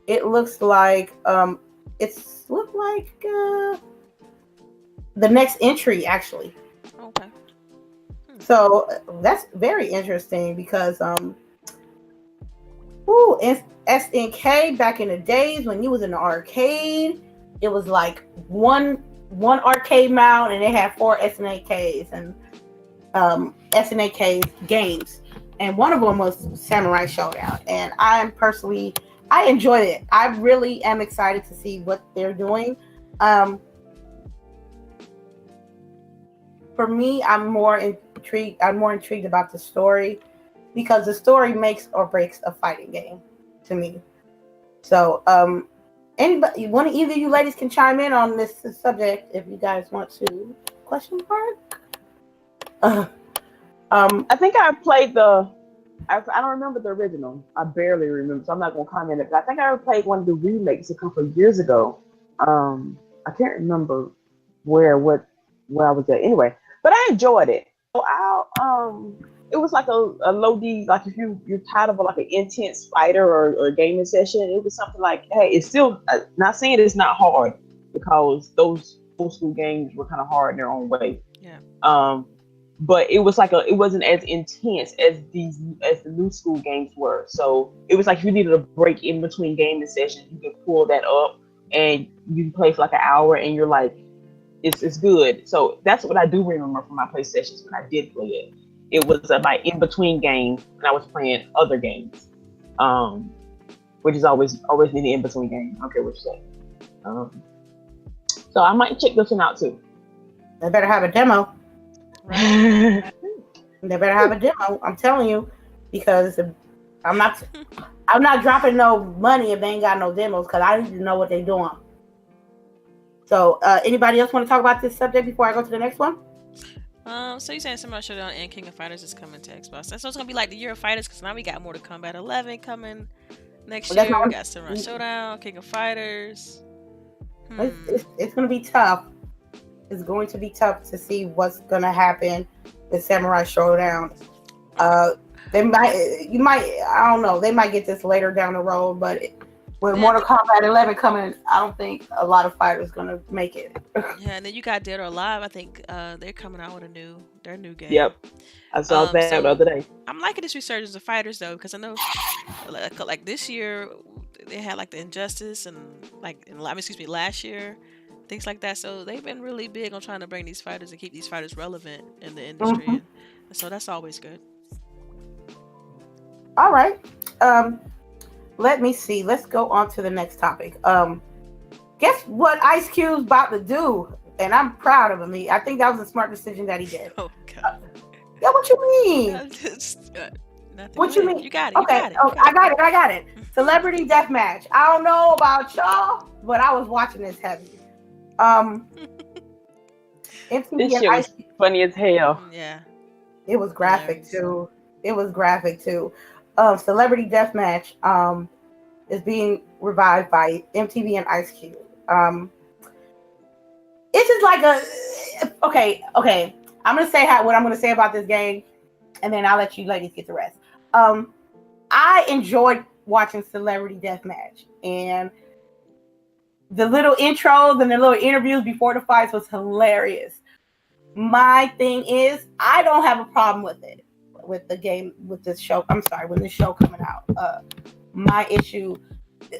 It looks like the next entry actually. Okay. So that's very interesting because SNK back in the days when you was in the arcade, it was like one arcade mount and they had 4 SNKs and SNK games, and one of them was Samurai Showdown, and I enjoyed it. I really am excited to see what they're doing. For me, I'm more intrigued about the story, because the story makes or breaks a fighting game to me. So either of you ladies can chime in on this subject if you guys want to. Question mark? I think I played I don't remember the original. I barely remember, so I'm not gonna comment it. But I think I played one of the remakes a couple of years ago. I can't remember where I was at. Anyway, but I enjoyed it. So it was like a low D. Like if you're tired of like an intense fighter or gaming session, it was something like, hey, it's still not saying it's not hard, because those old school games were kind of hard in their own way. Yeah. But it was like it wasn't as intense as the new school games were. So it was like if you needed a break in between gaming sessions, you could pull that up and you can play for like an hour, and you're like, it's good. So that's what I do remember from my play sessions when I did play it. It was my in between game when I was playing other games, which is always in the in between game. I don't care what you say. So I might check this one out too. They better have a demo. Right. They better have a demo. I'm telling you, because I'm not dropping no money if they ain't got no demos, because I need to know what they're doing. So, anybody else want to talk about this subject before I go to the next one? So you're saying Samurai Showdown and King of Fighters is coming to Xbox. So it's gonna be like the Year of Fighters, because now we got more to Combat 11 coming next year. We got Samurai Showdown, King of Fighters. It's gonna be tough. It's going to be tough to see what's gonna happen with Samurai Showdown. I don't know. They might get this later down the road, but with Mortal Kombat 11 coming, I don't think a lot of fighters gonna make it. Yeah, and then you got Dead or Alive. I think they're coming out with their new game. Yep, I saw that the other day. I'm liking this resurgence of fighters though, because I know like this year they had like the Injustice and last year, things like that. So they've been really big on trying to bring these fighters and keep these fighters relevant in the industry. Mm-hmm. And so that's always good. All right. Let me see. Let's go on to the next topic. Guess what Ice Cube's about to do? And I'm proud of him. I think that was a smart decision that he did. Oh, God. Yeah, what you mean? What you mean? You got it. Okay. I got it. Celebrity Deathmatch. I don't know about y'all, but I was watching this heavy. This shit was funny as hell. Yeah. It was graphic too. Celebrity Deathmatch is being revived by MTV and Ice Cube. It's just like okay. I'm gonna say what I'm gonna say about this game, and then I'll let you ladies get the rest. I enjoyed watching Celebrity Deathmatch, and the little intros and the little interviews before the fights was hilarious. My thing is, I don't have a problem with it, with the game, with this show. I'm sorry, with this show coming out. My issue,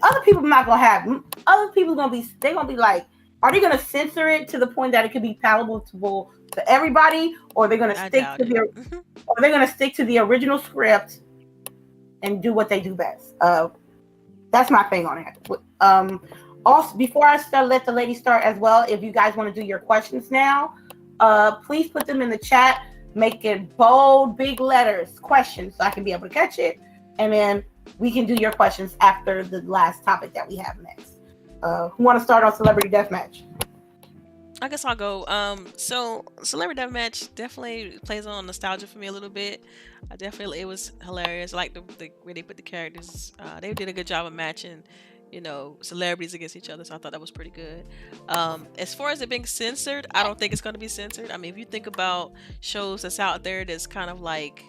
other people not gonna have. Other people gonna be like, are they gonna censor it to the point that it could be palatable to everybody, or they're gonna stick to the original script and do what they do best? That's my thing on it. Also, before I let the ladies start as well, if you guys want to do your questions now, please put them in the chat. Make it bold, big letters, questions, so I can be able to catch it. And then we can do your questions after the last topic that we have next. Who want to start on Celebrity Deathmatch? I guess I'll go. So Celebrity Deathmatch definitely plays on nostalgia for me a little bit. It was hilarious. I like the way they put the characters. They did a good job of matching, celebrities against each other. So I thought that was pretty good. As far as it being censored, I don't think it's going to be censored. I mean, if you think about shows that's out there that's kind of like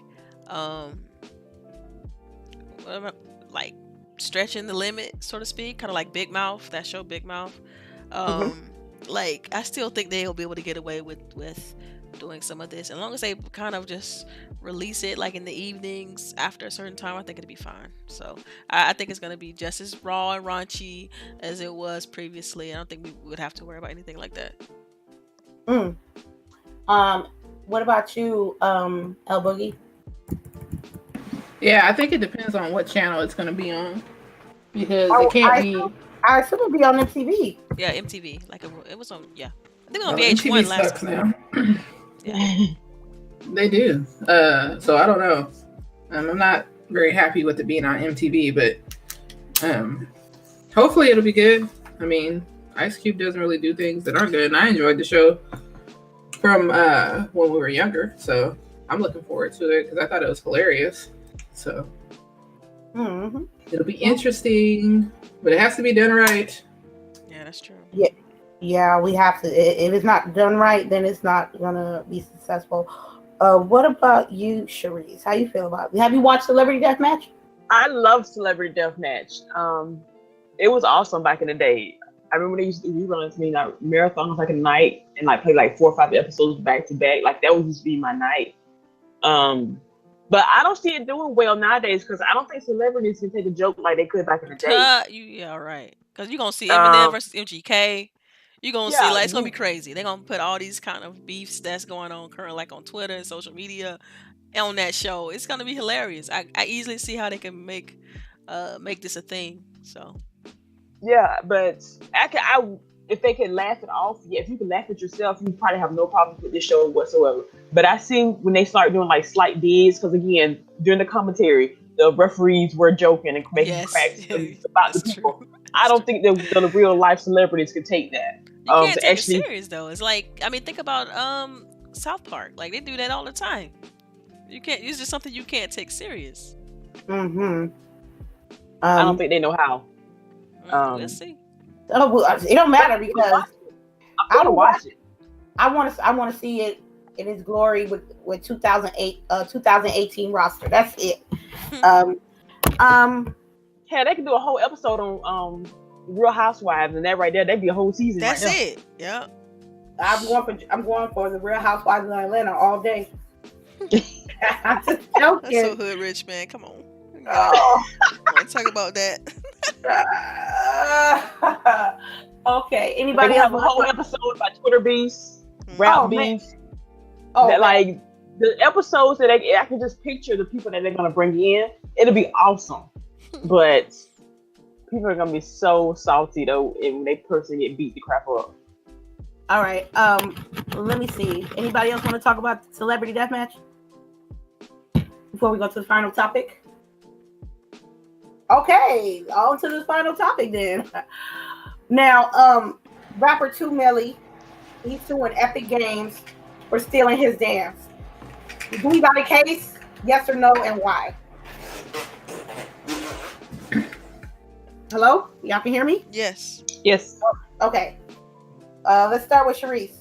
stretching the limit, so to speak, kind of like Big Mouth, that show Big Mouth. Like, I still think they'll be able to get away with doing some of this, as long as they kind of just release it like in the evenings after a certain time. I think it'll be fine. So I think it's going to be just as raw and raunchy as it was previously. I don't think we would have to worry about anything like that. What about you, LBOOGIE? Yeah, I think it depends on what channel it's going to be on, because it can't be. I assume it'll be on MTV. Yeah, MTV. Like it was on. Yeah, I think it was on VH1 last time. Yeah, they do. So I don't know. I'm not very happy with it being on MTV, but hopefully it'll be good. I mean, Ice Cube doesn't really do things that aren't good, and I enjoyed the show from when we were younger. So I'm looking forward to it because I thought it was hilarious. So it'll be interesting, but it has to be done right. Yeah, that's true. Yeah, we have to. If it's not done right, then it's not gonna be successful. What about you, Charisse? How you feel about it? Have you watched Celebrity Deathmatch? I love Celebrity Deathmatch. It was awesome back in the day. I remember they used to reruns me like marathons like a night and like play like 4 or 5 episodes back to back. Like that would just be my night. But I don't see it doing well nowadays because I don't think celebrities can take a joke like they could back in the day. Yeah, right. Because you're gonna see Eminem versus MGK. You're gonna see like it's gonna be you- crazy. They're gonna put all these kind of beefs that's going on currently, like on Twitter and social media, on that show. It's gonna be hilarious. I easily see how they can make this a thing. So Yeah, but if they can laugh it off, yeah, if you can laugh at yourself, you probably have no problem with this show whatsoever. But I seen when they start doing like slight digs, because again, during the commentary, the referees were joking and making cracks about the people. I don't think that the real life celebrities could take that. You can't take it serious though. It's like, I mean, think about South Park. Like they do that all the time. You can't. It's just something you can't take serious. I don't think they know how. We'll see. Oh, well, it don't matter because I want to watch it. I want to see it in its glory with 2018 roster. That's it. Yeah, they can do a whole episode on Real Housewives, and that right there, that'd be a whole season. That's right it. Yeah. I'm going for the Real Housewives of Atlanta all day. I'm just joking. That's so hood rich, man. Come on. Want to talk about that? Okay. Anybody have a whole episode about Twitter beefs, rap beefs. That like the episodes that I can just picture the people that they're gonna bring in. It'll be awesome, but people are gonna be so salty though, and when they personally get beat the crap up. All right. Let me see. Anybody else want to talk about Celebrity Deathmatch before we go to the final topic? Okay, on to the final topic then. Now, rapper 2 Millie, he's suing Epic Games for stealing his dance. Do we got a case? Yes or no, and why? Hello? Y'all can hear me? Yes. Yes. Okay. Let's start with Charisse.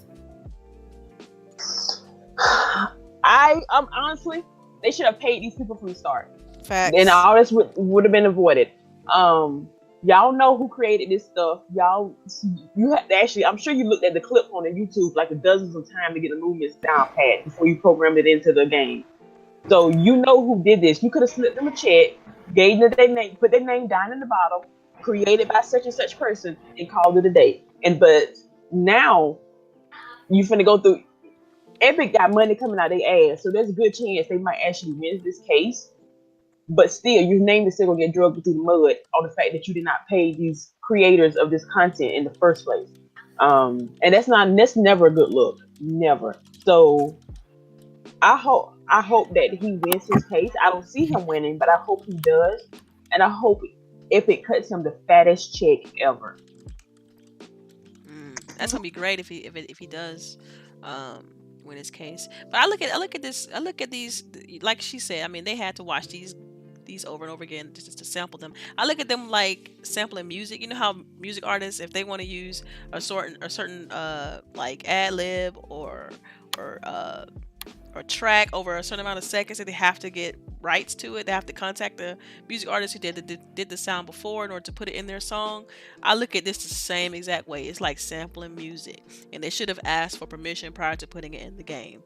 Honestly, they should have paid these people from the start. Facts. And all this would have been avoided. Y'all know who created this stuff. You have to actually, I'm sure you looked at the clip on the YouTube like dozens of times to get the movements down pat before you programmed it into the game. So you know who did this. You could have slipped them a check, gave them their name, put their name down in the bottom, created by such and such person, and called it a day. But now you finna go through. Epic got money coming out their ass, so there's a good chance they might actually win this case. But still, your name is still gonna get drugged through the mud on the fact that you did not pay these creators of this content in the first place. And that's never a good look. Never. So I hope that he wins his case. I don't see him winning, but I hope he does. And I hope Epic cuts him the fattest check ever. That's gonna be great if he does win his case. But I look at these, like she said. I mean, they had to watch these over and over again just to sample them. I look at them like sampling music. You know how music artists, if they want to use a certain like ad lib or track over a certain amount of seconds, that they have to get rights to it. They have to contact the music artist who did the sound before in order to put it in their song. I look at this the same exact way. It's like sampling music, and they should have asked for permission prior to putting it in the game.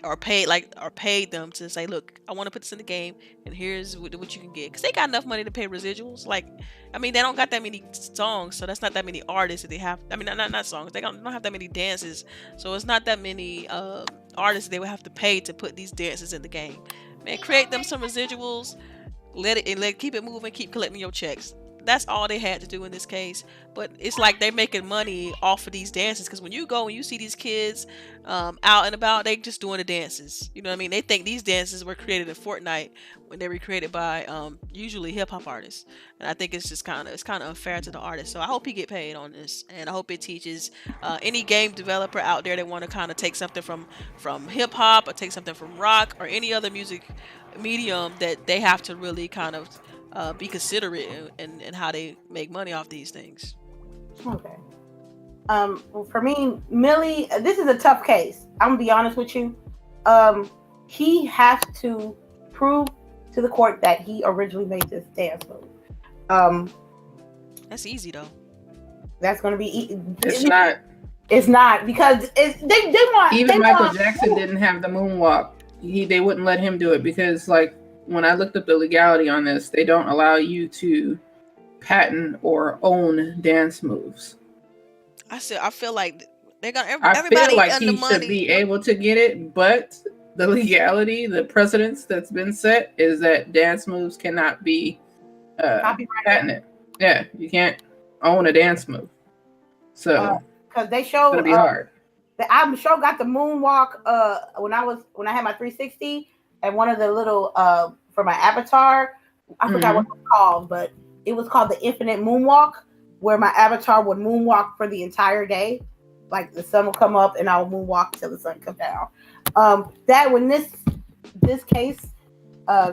Or paid them to say, look, I want to put this in the game, and here's what you can get, because they got enough money to pay residuals. Like, I mean, they don't got that many songs, so that's not that many artists that they have. I mean, not songs. They don't have that many dances, so it's not that many artists they would have to pay to put these dances in the game. Man, create them some residuals, let it keep it moving, keep collecting your checks. that's all they had to do in this case. But it's like they're making money off of these dances, because when you go and you see these kids out and about, they just doing the dances. You know what I mean? They think these dances were created in Fortnite when they were created by usually hip hop artists. And I think it's just kind of unfair to the artist. So I hope he get paid on this, and I hope it teaches any game developer out there that want to kind of take something from hip hop or take something from rock or any other music medium, that they have to really kind of be considerate in how they make money off these things. Okay. For me, Millie, this is a tough case. I'm gonna be honest with you. He has to prove to the court that he originally made this dance move. That's easy though. That's gonna be. It's not. It's not, because they want. Even Michael Jackson didn't have the moonwalk. They wouldn't let him do it because, like, when I looked up the legality on this, they don't allow you to patent or own dance moves. I feel like they got I everybody feel like under he money. should be able to get it, but the legality, the precedence that's been set is that dance moves cannot be patented. Yeah, you can't own a dance move. So because they showed it's gonna be hard. The album show got the moonwalk when I had my 360, and one of the little for my avatar, I forgot what it was called, but it was called the Infinite Moonwalk, where my avatar would moonwalk for the entire day. Like the sun will come up and I will moonwalk till the sun comes down. That when this case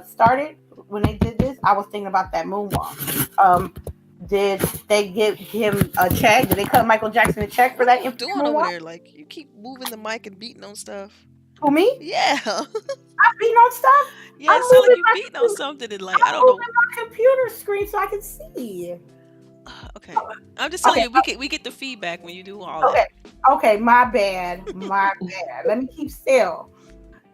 started, when they did this, I was thinking about that moonwalk. Did they give him a check? Did they cut Michael Jackson a check for that? What are you doing over there? Like, you keep moving the mic and beating on stuff. Who, me? Yeah. I'm beating on stuff? Yeah, it sounds like you beating on something and, like, I don't know. My computer screen so I can see. Okay. I'm just telling you, we get the feedback when you do all that. Okay, my bad. Let me keep still.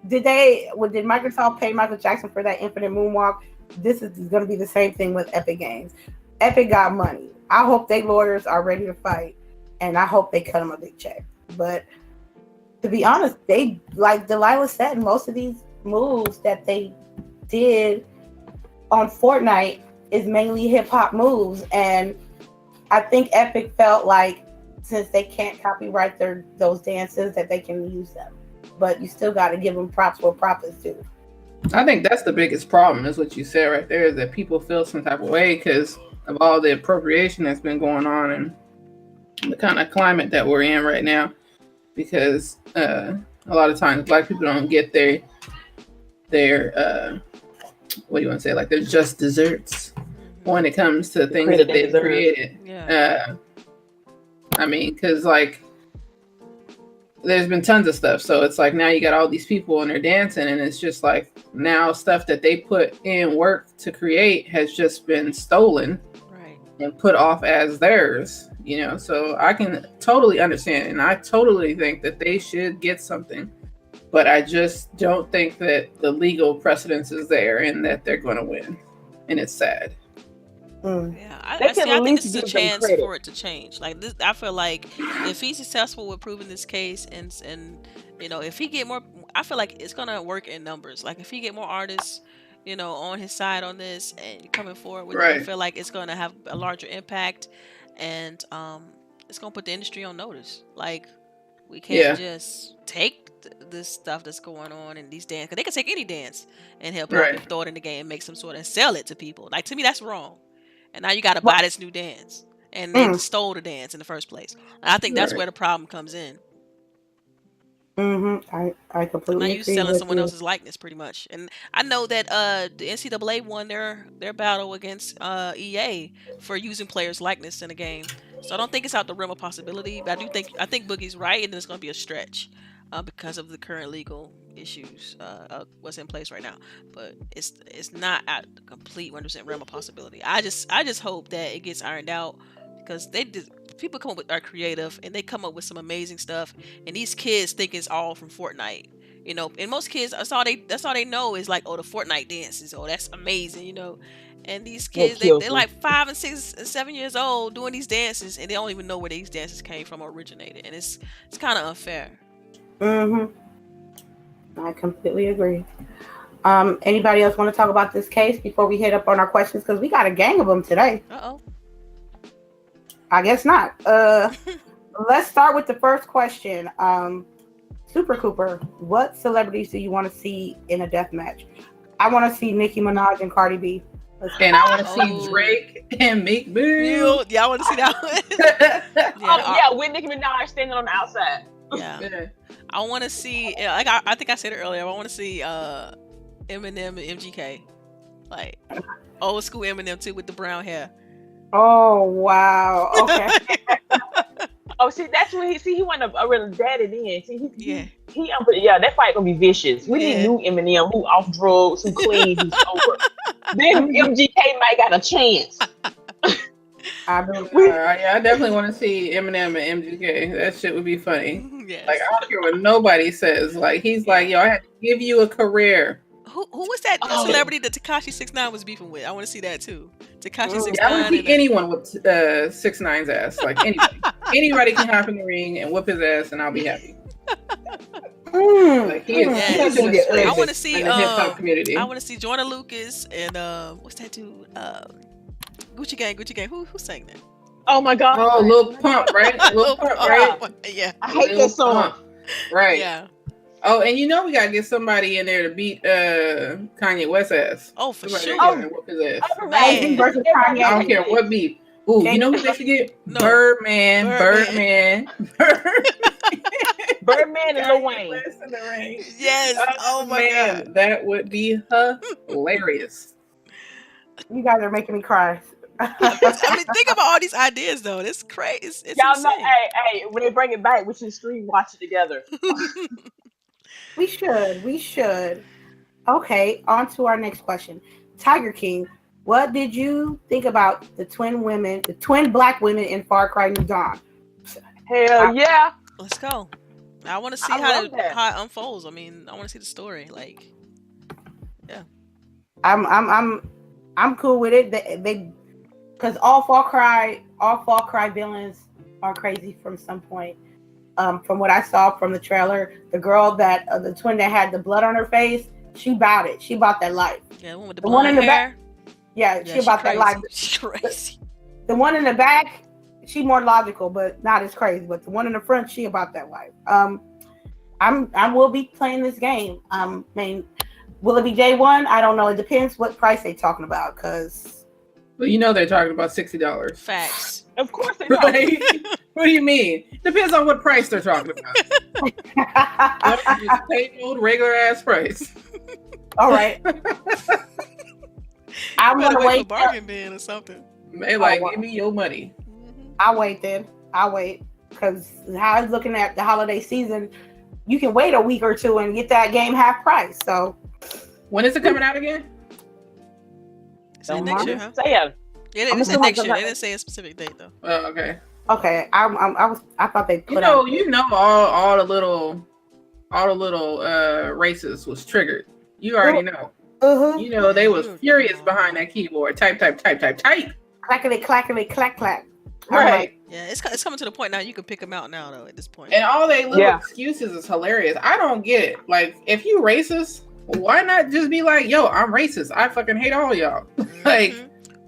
Did Microsoft pay Michael Jackson for that Infinite Moonwalk? This is going to be the same thing with Epic Games. Epic got money. I hope they lawyers are ready to fight, and I hope they cut them a big check. But to be honest, they, like Delilah said, most of these moves that they did on Fortnite is mainly hip hop moves, and I think Epic felt like since they can't copyright those dances that they can use them. But you still got to give them props where props is due. I think that's the biggest problem, is what you said right there, is that people feel some type of way because of all the appropriation that's been going on and the kind of climate that we're in right now. Because a lot of times Black people don't get their what do you want to say, like their just desserts when it comes to things that they've created. Yeah. I mean, because like there's been tons of stuff, so it's like now you got all these people and they're dancing, and it's just like now stuff that they put in work to create has just been stolen and put off as theirs, you know. So I can totally understand, and I totally think that they should get something, but I just don't think that the legal precedence is there and that they're going to win, and it's sad. Yeah, I think this is a chance for it to change. Like this, I feel like if he's successful with proving this case, and you know, if he get more, I feel like it's gonna work in numbers. Like if he get more artists, you know, on his side on this and coming forward with it, I feel like it's gonna have a larger impact, and it's gonna put the industry on notice. Like we can't just take this stuff that's going on in these dance, because they can take any dance and help and throw it in the game and make some sort and sell it to people. Like to me, that's wrong. And now you got to buy this new dance, and they stole the dance in the first place. And I think that's where the problem comes in. I completely agree. Now you're selling with someone you. else's likeness, pretty much. And I know that the NCAA won their battle against EA for using players' likeness in a game. So I don't think it's out the realm of possibility. But I think Boogie's right, and it's going to be a stretch because of the current legal issues what's in place right now. But it's not at the complete 100% realm of possibility. I just hope that it gets ironed out, because people come up with are creative, and they come up with some amazing stuff, and these kids think it's all from Fortnite, you know. And most kids, that's all they know is like, oh, the Fortnite dances, oh, that's amazing, you know. And these kids, they're like 5 and 6 and 7 years old doing these dances, and they don't even know where these dances came from or originated, and it's kind of unfair. I completely agree. Anybody else want to talk about this case before we hit up on our questions? Because we got a gang of them today. Uh-oh. I guess not. Let's start with the first question. Super Cooper, what celebrities do you want to see in a death match? I want to see Nicki Minaj and Cardi B. And I want to see Drake and Meek Mill. Yeah, I want to see that one. With Nicki Minaj standing on the outside. Yeah. I want to see, like I think I said it earlier, I want to see Eminem and MGK. Like, old school Eminem too with the brown hair. Oh, wow. Okay. Oh, see, that's when he went a real daddy then. See, that fight gonna be vicious. We need new Eminem, who off drugs, who clean, who's sober. Then MGK might got a chance. I definitely want to see Eminem and MGK. That shit would be funny. Yes. Like, I don't care what nobody says. Like, he's like, yo, I had to give you a career. Who was that celebrity that Tekashi 6ix9ine was beefing with? I want to see that too. Tekashi 6ix9ine. I want to see anyone with 6ix9ine's ass. Like, anybody. Anybody can hop in the ring and whip his ass, and I'll be happy. Like, he is such a disgrace. I want to see in the hip hop community. I want to see Joyner Lucas and what's that dude? Gucci Gang. Who sang that? Oh my God! Oh, Lil Pump, right? Lil Pump, right? Yeah. I hate that song. Right. Yeah. Oh, and you know we gotta get somebody in there to beat Kanye West's ass. Oh, for somebody sure. Oh, whoop his ass. Man. Kanye. I don't care what beat. Ooh, you know who they should get? No. Birdman. Birdman and Lil Wayne. Yes. Oh my God. That would be hilarious. You guys are making me cry. I mean, think about all these ideas though. It's crazy. It's Y'all insane. know, hey, when they bring it back, we should stream watch it together. We should. Okay, on to our next question. Tiger King, what did you think about the twin black women in Far Cry New Dawn? Hell yeah. Let's go. I want to see I how love that. it unfolds. I mean, I want to see the story. Like, yeah. I'm cool with it. They because all Far Cry villains are crazy from some point. From what I saw from the trailer, the girl that the twin that had the blood on her face, she bought it. She bought that life. Yeah, the one with the one in the hair. back. Yeah, she bought that life. She's crazy. The one in the back, she more logical, but not as crazy. But the one in the front, she about that life. I will be playing this game. I mean, will it be day one? I don't know. It depends what price they talking about, because. Well, you know they're talking about $60. Facts. Of course they Right? What do you mean? Depends on what price they're talking about. Just pay old regular ass price. All right. I'm gonna gonna wait wait. for bargain bin or something. They like, give me your money. I'll wait then. I'll wait, because how I was looking at the holiday season, you can wait a week or two and get that game half price. So when is it coming out again? Say next year, huh? Yeah. Yeah, they didn't say next year. They didn't say a specific date though. Oh, okay. Okay, I thought they put all the little races was triggered. You already know. Uh-huh. You know they was furious behind that keyboard. Type. Clackety, clack, clack. Right. Yeah, it's coming to the point now you can pick them out now though at this point. And all they little excuses is hilarious. I don't get it. Like, if you racist, why not just be like, yo, I'm racist. I fucking hate all y'all. Like,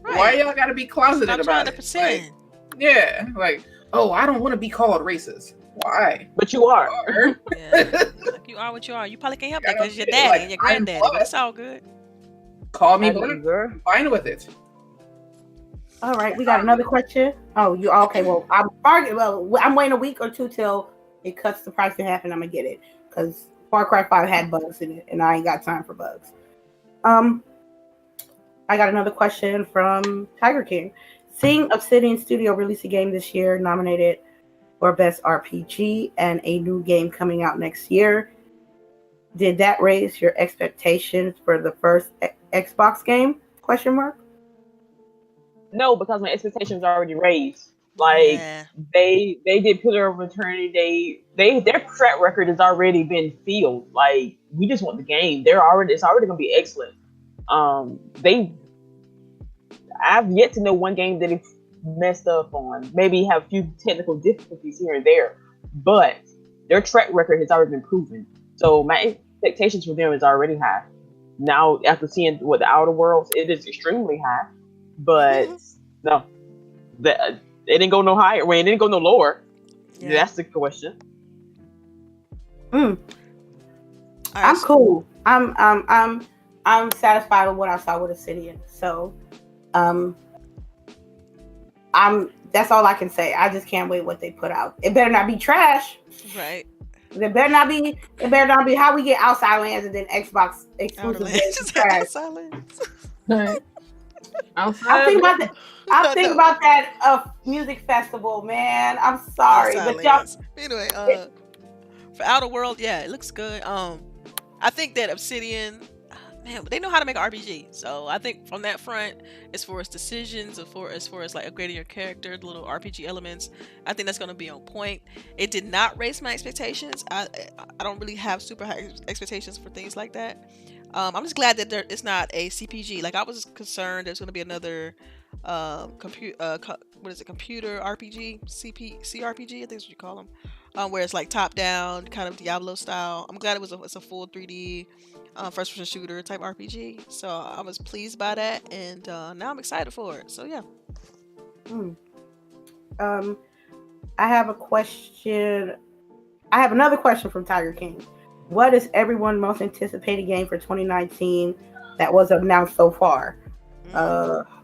why y'all gotta be closeted Stop about trying to it? pretend. Like, yeah, like, oh, I don't want to be called racist. Why? But you are. Yeah. Like, you are what you are. You probably can't help that because your daddy and your granddaddy. But it's all good. Call me black. I'm fine with it. All right, we got another question. Oh, you okay? Well, I'm waiting a week or two till it cuts the price in half, and I'm gonna get it because Far Cry 5 had bugs in it, and I ain't got time for bugs. I got another question from Tiger King. Seeing Obsidian Studio release a game this year nominated for Best RPG and a new game coming out next year, did that raise your expectations for the first Xbox game? Question mark. No, because my expectations are already raised. Like they did Pillar of Eternity. Their track record has already been filled. Like, we just want the game. It's already gonna be excellent. I've yet to know one game that it's messed up on. Maybe have a few technical difficulties here and there, but their track record has already been proven. So my expectations for them is already high. Now, after seeing what the Outer Worlds, it is extremely high. But no, it didn't go no higher. Well, it didn't go no lower. Yeah. That's the question. Mm. All right, I'm so- cool. I'm satisfied with what I saw with Obsidian. So, that's all I can say. I just can't wait what they put out. It better not be trash. right. It better not be how we get Outside Lands and then Xbox exclusive games Just trash. silence. Right. I'm thinking about that. I'm thinking about that music festival, man. I'm sorry, but y'all. Anyway, for Outer World, yeah, it looks good. I think that Obsidian, man, they know how to make an RPG. So I think from that front, as far as decisions, as far as like upgrading your character, the little RPG elements, I think that's going to be on point. It did not raise my expectations. I don't really have super high expectations for things like that. I'm just glad that it's not a CPG. Like I was concerned there's going to be another computer RPG, CRPG, I think is what you call them. Where it's like top down, kind of Diablo style. I'm glad it's a full 3D first person shooter type RPG. So I was pleased by that, and now I'm excited for it. So yeah. I have a question. I have another question from Tiger King. What is everyone's most anticipated game for 2019 that was announced so far?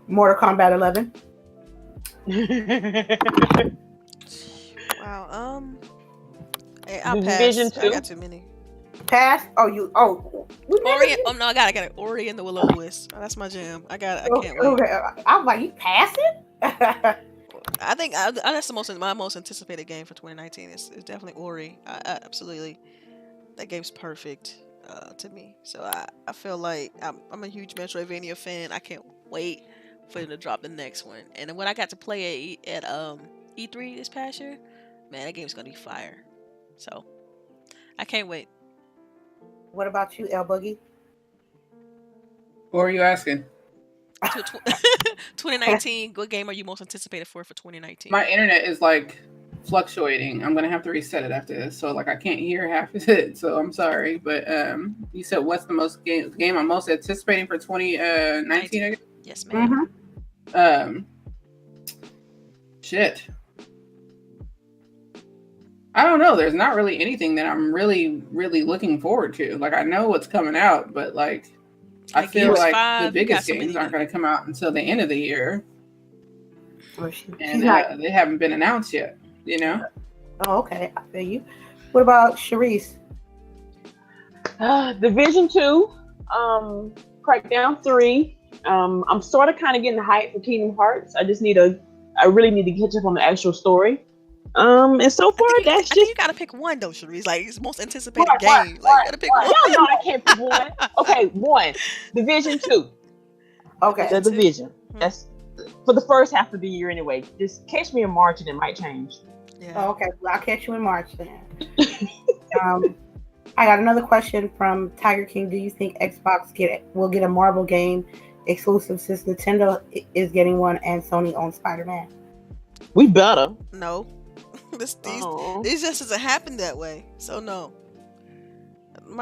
Mortal Kombat 11. Wow. I'll pass. Division 2. I got too many. Pass? Ori. Oh no, I got it. Ori and the Will O Wisp. Oh, that's my jam. I can't wait. Okay. I'm like, you pass it? I think that's my most anticipated game for 2019. It's definitely Ori. Absolutely, that game's perfect to me. So I feel like I'm a huge Metroidvania fan. I can't wait for them to drop the next one. And when I got to play at E3 this past year, man, that game's gonna be fire. So I can't wait. What about you, LBOOGIE? What are you asking? 2019, what game are you most anticipated for 2019? My internet is like fluctuating. I'm gonna have to reset it after this, so like I can't hear half of it. So I'm sorry, but you said what's the game I'm most anticipating for 2019? Again? Yes, ma'am. Mm-hmm. Shit. I don't know. There's not really anything that I'm really, really looking forward to. Like I know what's coming out, but like I feel like the biggest games aren't going to come out until the end of the year, and they haven't been announced yet. You know? Oh, okay. I feel you. What about CHAREECE? Division 2, Crackdown 3. I'm sort of kind of getting hyped for Kingdom Hearts. I really need to catch up on the actual story. And so far, I think you gotta pick one though, Charisse. Like it's most anticipated game. Like you gotta pick one. Y'all know I can't pick one. Okay, one. Division 2. Okay. The Division. That's for the first half of the year anyway. Just catch me in March and it might change. Yeah. Oh, okay. Well, I'll catch you in March then. I got another question from Tiger King. Do you think Xbox will get a Marvel game exclusive since Nintendo is getting one and Sony owns Spider-Man? We better. No. This just doesn't happen that way. So no.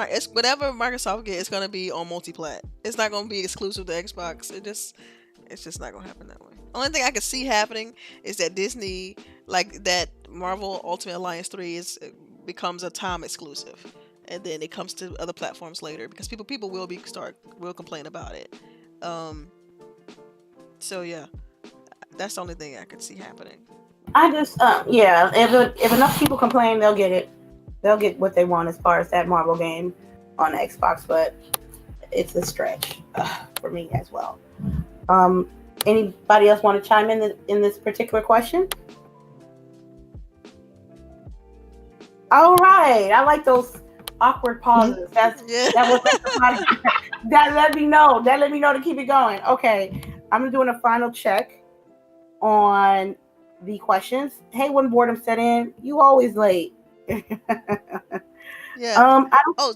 It's whatever Microsoft gets, it's gonna be on multi-plat. It's not gonna be exclusive to Xbox. It's just not gonna happen that way. Only thing I can see happening is that Disney, like that Marvel Ultimate Alliance 3 becomes a time exclusive. And then it comes to other platforms later because people will complain about it. So yeah. That's the only thing I could see happening. I just, if enough people complain, they'll get it. They'll get what they want as far as that Marvel game on Xbox, but it's a stretch for me as well. Anybody else want to chime in this particular question? All right, I like those awkward pauses. That let me know. That let me know to keep it going. Okay, I'm doing a final check on the questions. Hey, when boredom set in, you always late. Yeah.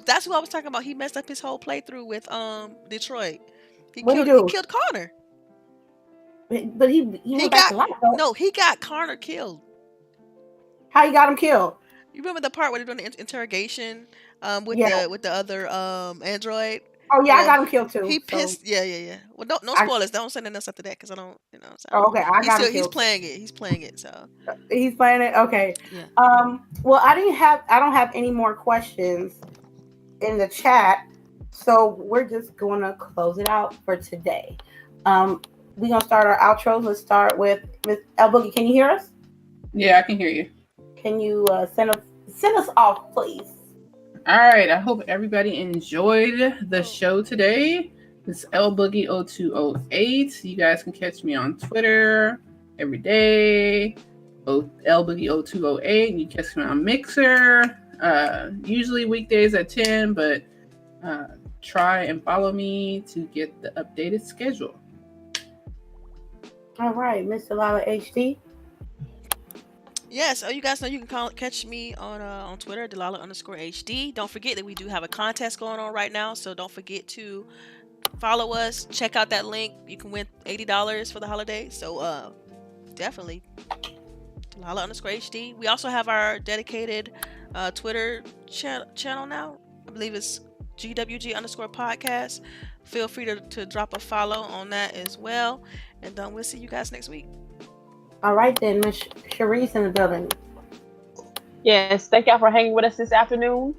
That's what I was talking about. He messed up his whole playthrough with Detroit. He killed Connor. But he went back to life, though. No, he got Connor killed. How he got him killed? You remember the part where they're doing the interrogation with the other android, Oh yeah, I Well, got him killed too. he So pissed. Yeah. Well, no I, spoilers. Don't say nothing else after that because I don't. So oh, okay, I got him he's killed. playing it. He's playing it. So He's playing it. Okay. yeah. Well, I don't have any more questions in the chat, so we're just gonna close it out for today. We're gonna start our outros. Let's start with Miss LBOOGIE. Can you hear us? Yeah, I can hear you. Can you send us off, please? All right. I hope everybody enjoyed the show today. It's LBOOGIE0208. You guys can catch me on Twitter every day. LBOOGIE0208. You can catch me on Mixer. Usually weekdays at 10, but try and follow me to get the updated schedule. All right, Miss Delilah HD. Yes, you guys know you can catch me on Twitter, Delilah_HD. Don't forget that we do have a contest going on right now, so don't forget to follow us. Check out that link. You can win $80 for the holiday. So definitely Delilah_HD. We also have our dedicated Twitter channel now. I believe it's GWG_podcast. Feel free to drop a follow on that as well. And we'll see you guys next week. All right then, Miss CHAREECE in the building. Yes, thank y'all for hanging with us this afternoon.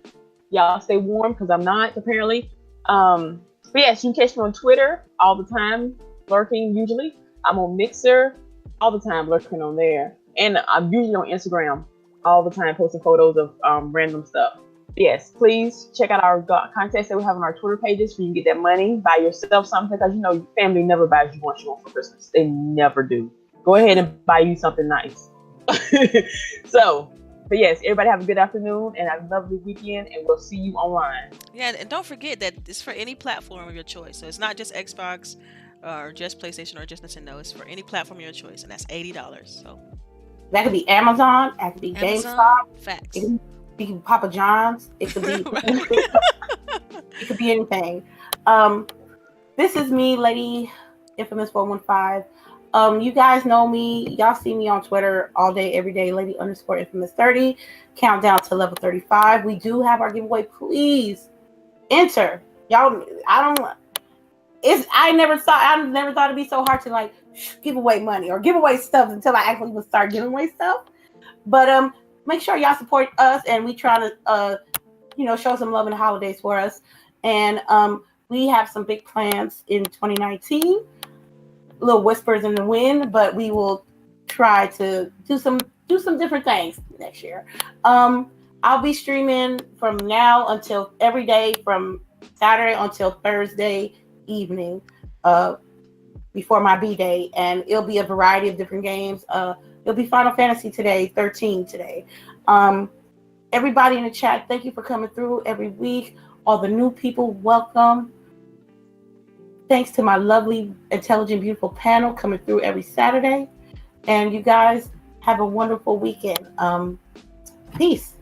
Y'all stay warm because I'm not, apparently. But yes, you can catch me on Twitter all the time, lurking usually. I'm on Mixer all the time, lurking on there. And I'm usually on Instagram all the time, posting photos of random stuff. Yes, please check out our contest that we have on our Twitter pages where you can get that money, buy yourself something, because your family never buys you what you want for Christmas. They never do. Go ahead and buy you something nice. But yes, everybody have a good afternoon and a lovely weekend, and we'll see you online. Yeah, and don't forget that it's for any platform of your choice. So it's not just Xbox or just PlayStation or just Nintendo. It's for any platform of your choice, and that's $80. So that could be Amazon, that could be GameStop, facts. It could be Papa John's, it could be it could be anything. This is me, Lady Infamous 415. You guys know me. Y'all see me on Twitter all day, every day, Lady_Infamous30. Countdown to level 35. We do have our giveaway. Please enter. Y'all, I never thought it'd be so hard to give away money or give away stuff until I actually would start giving away stuff. But make sure y'all support us, and we try to show some love in the holidays for us. And we have some big plans in 2019. Little whispers in the wind, but we will try to do some different things next year. I'll be streaming from now until every day, from Saturday until Thursday evening, before my B-Day, and it'll be a variety of different games. It'll be Final Fantasy 13 today. Everybody in the chat, thank you for coming through every week. All the new people, welcome. Thanks to my lovely, intelligent, beautiful panel coming through every Saturday. And you guys have a wonderful weekend. Peace.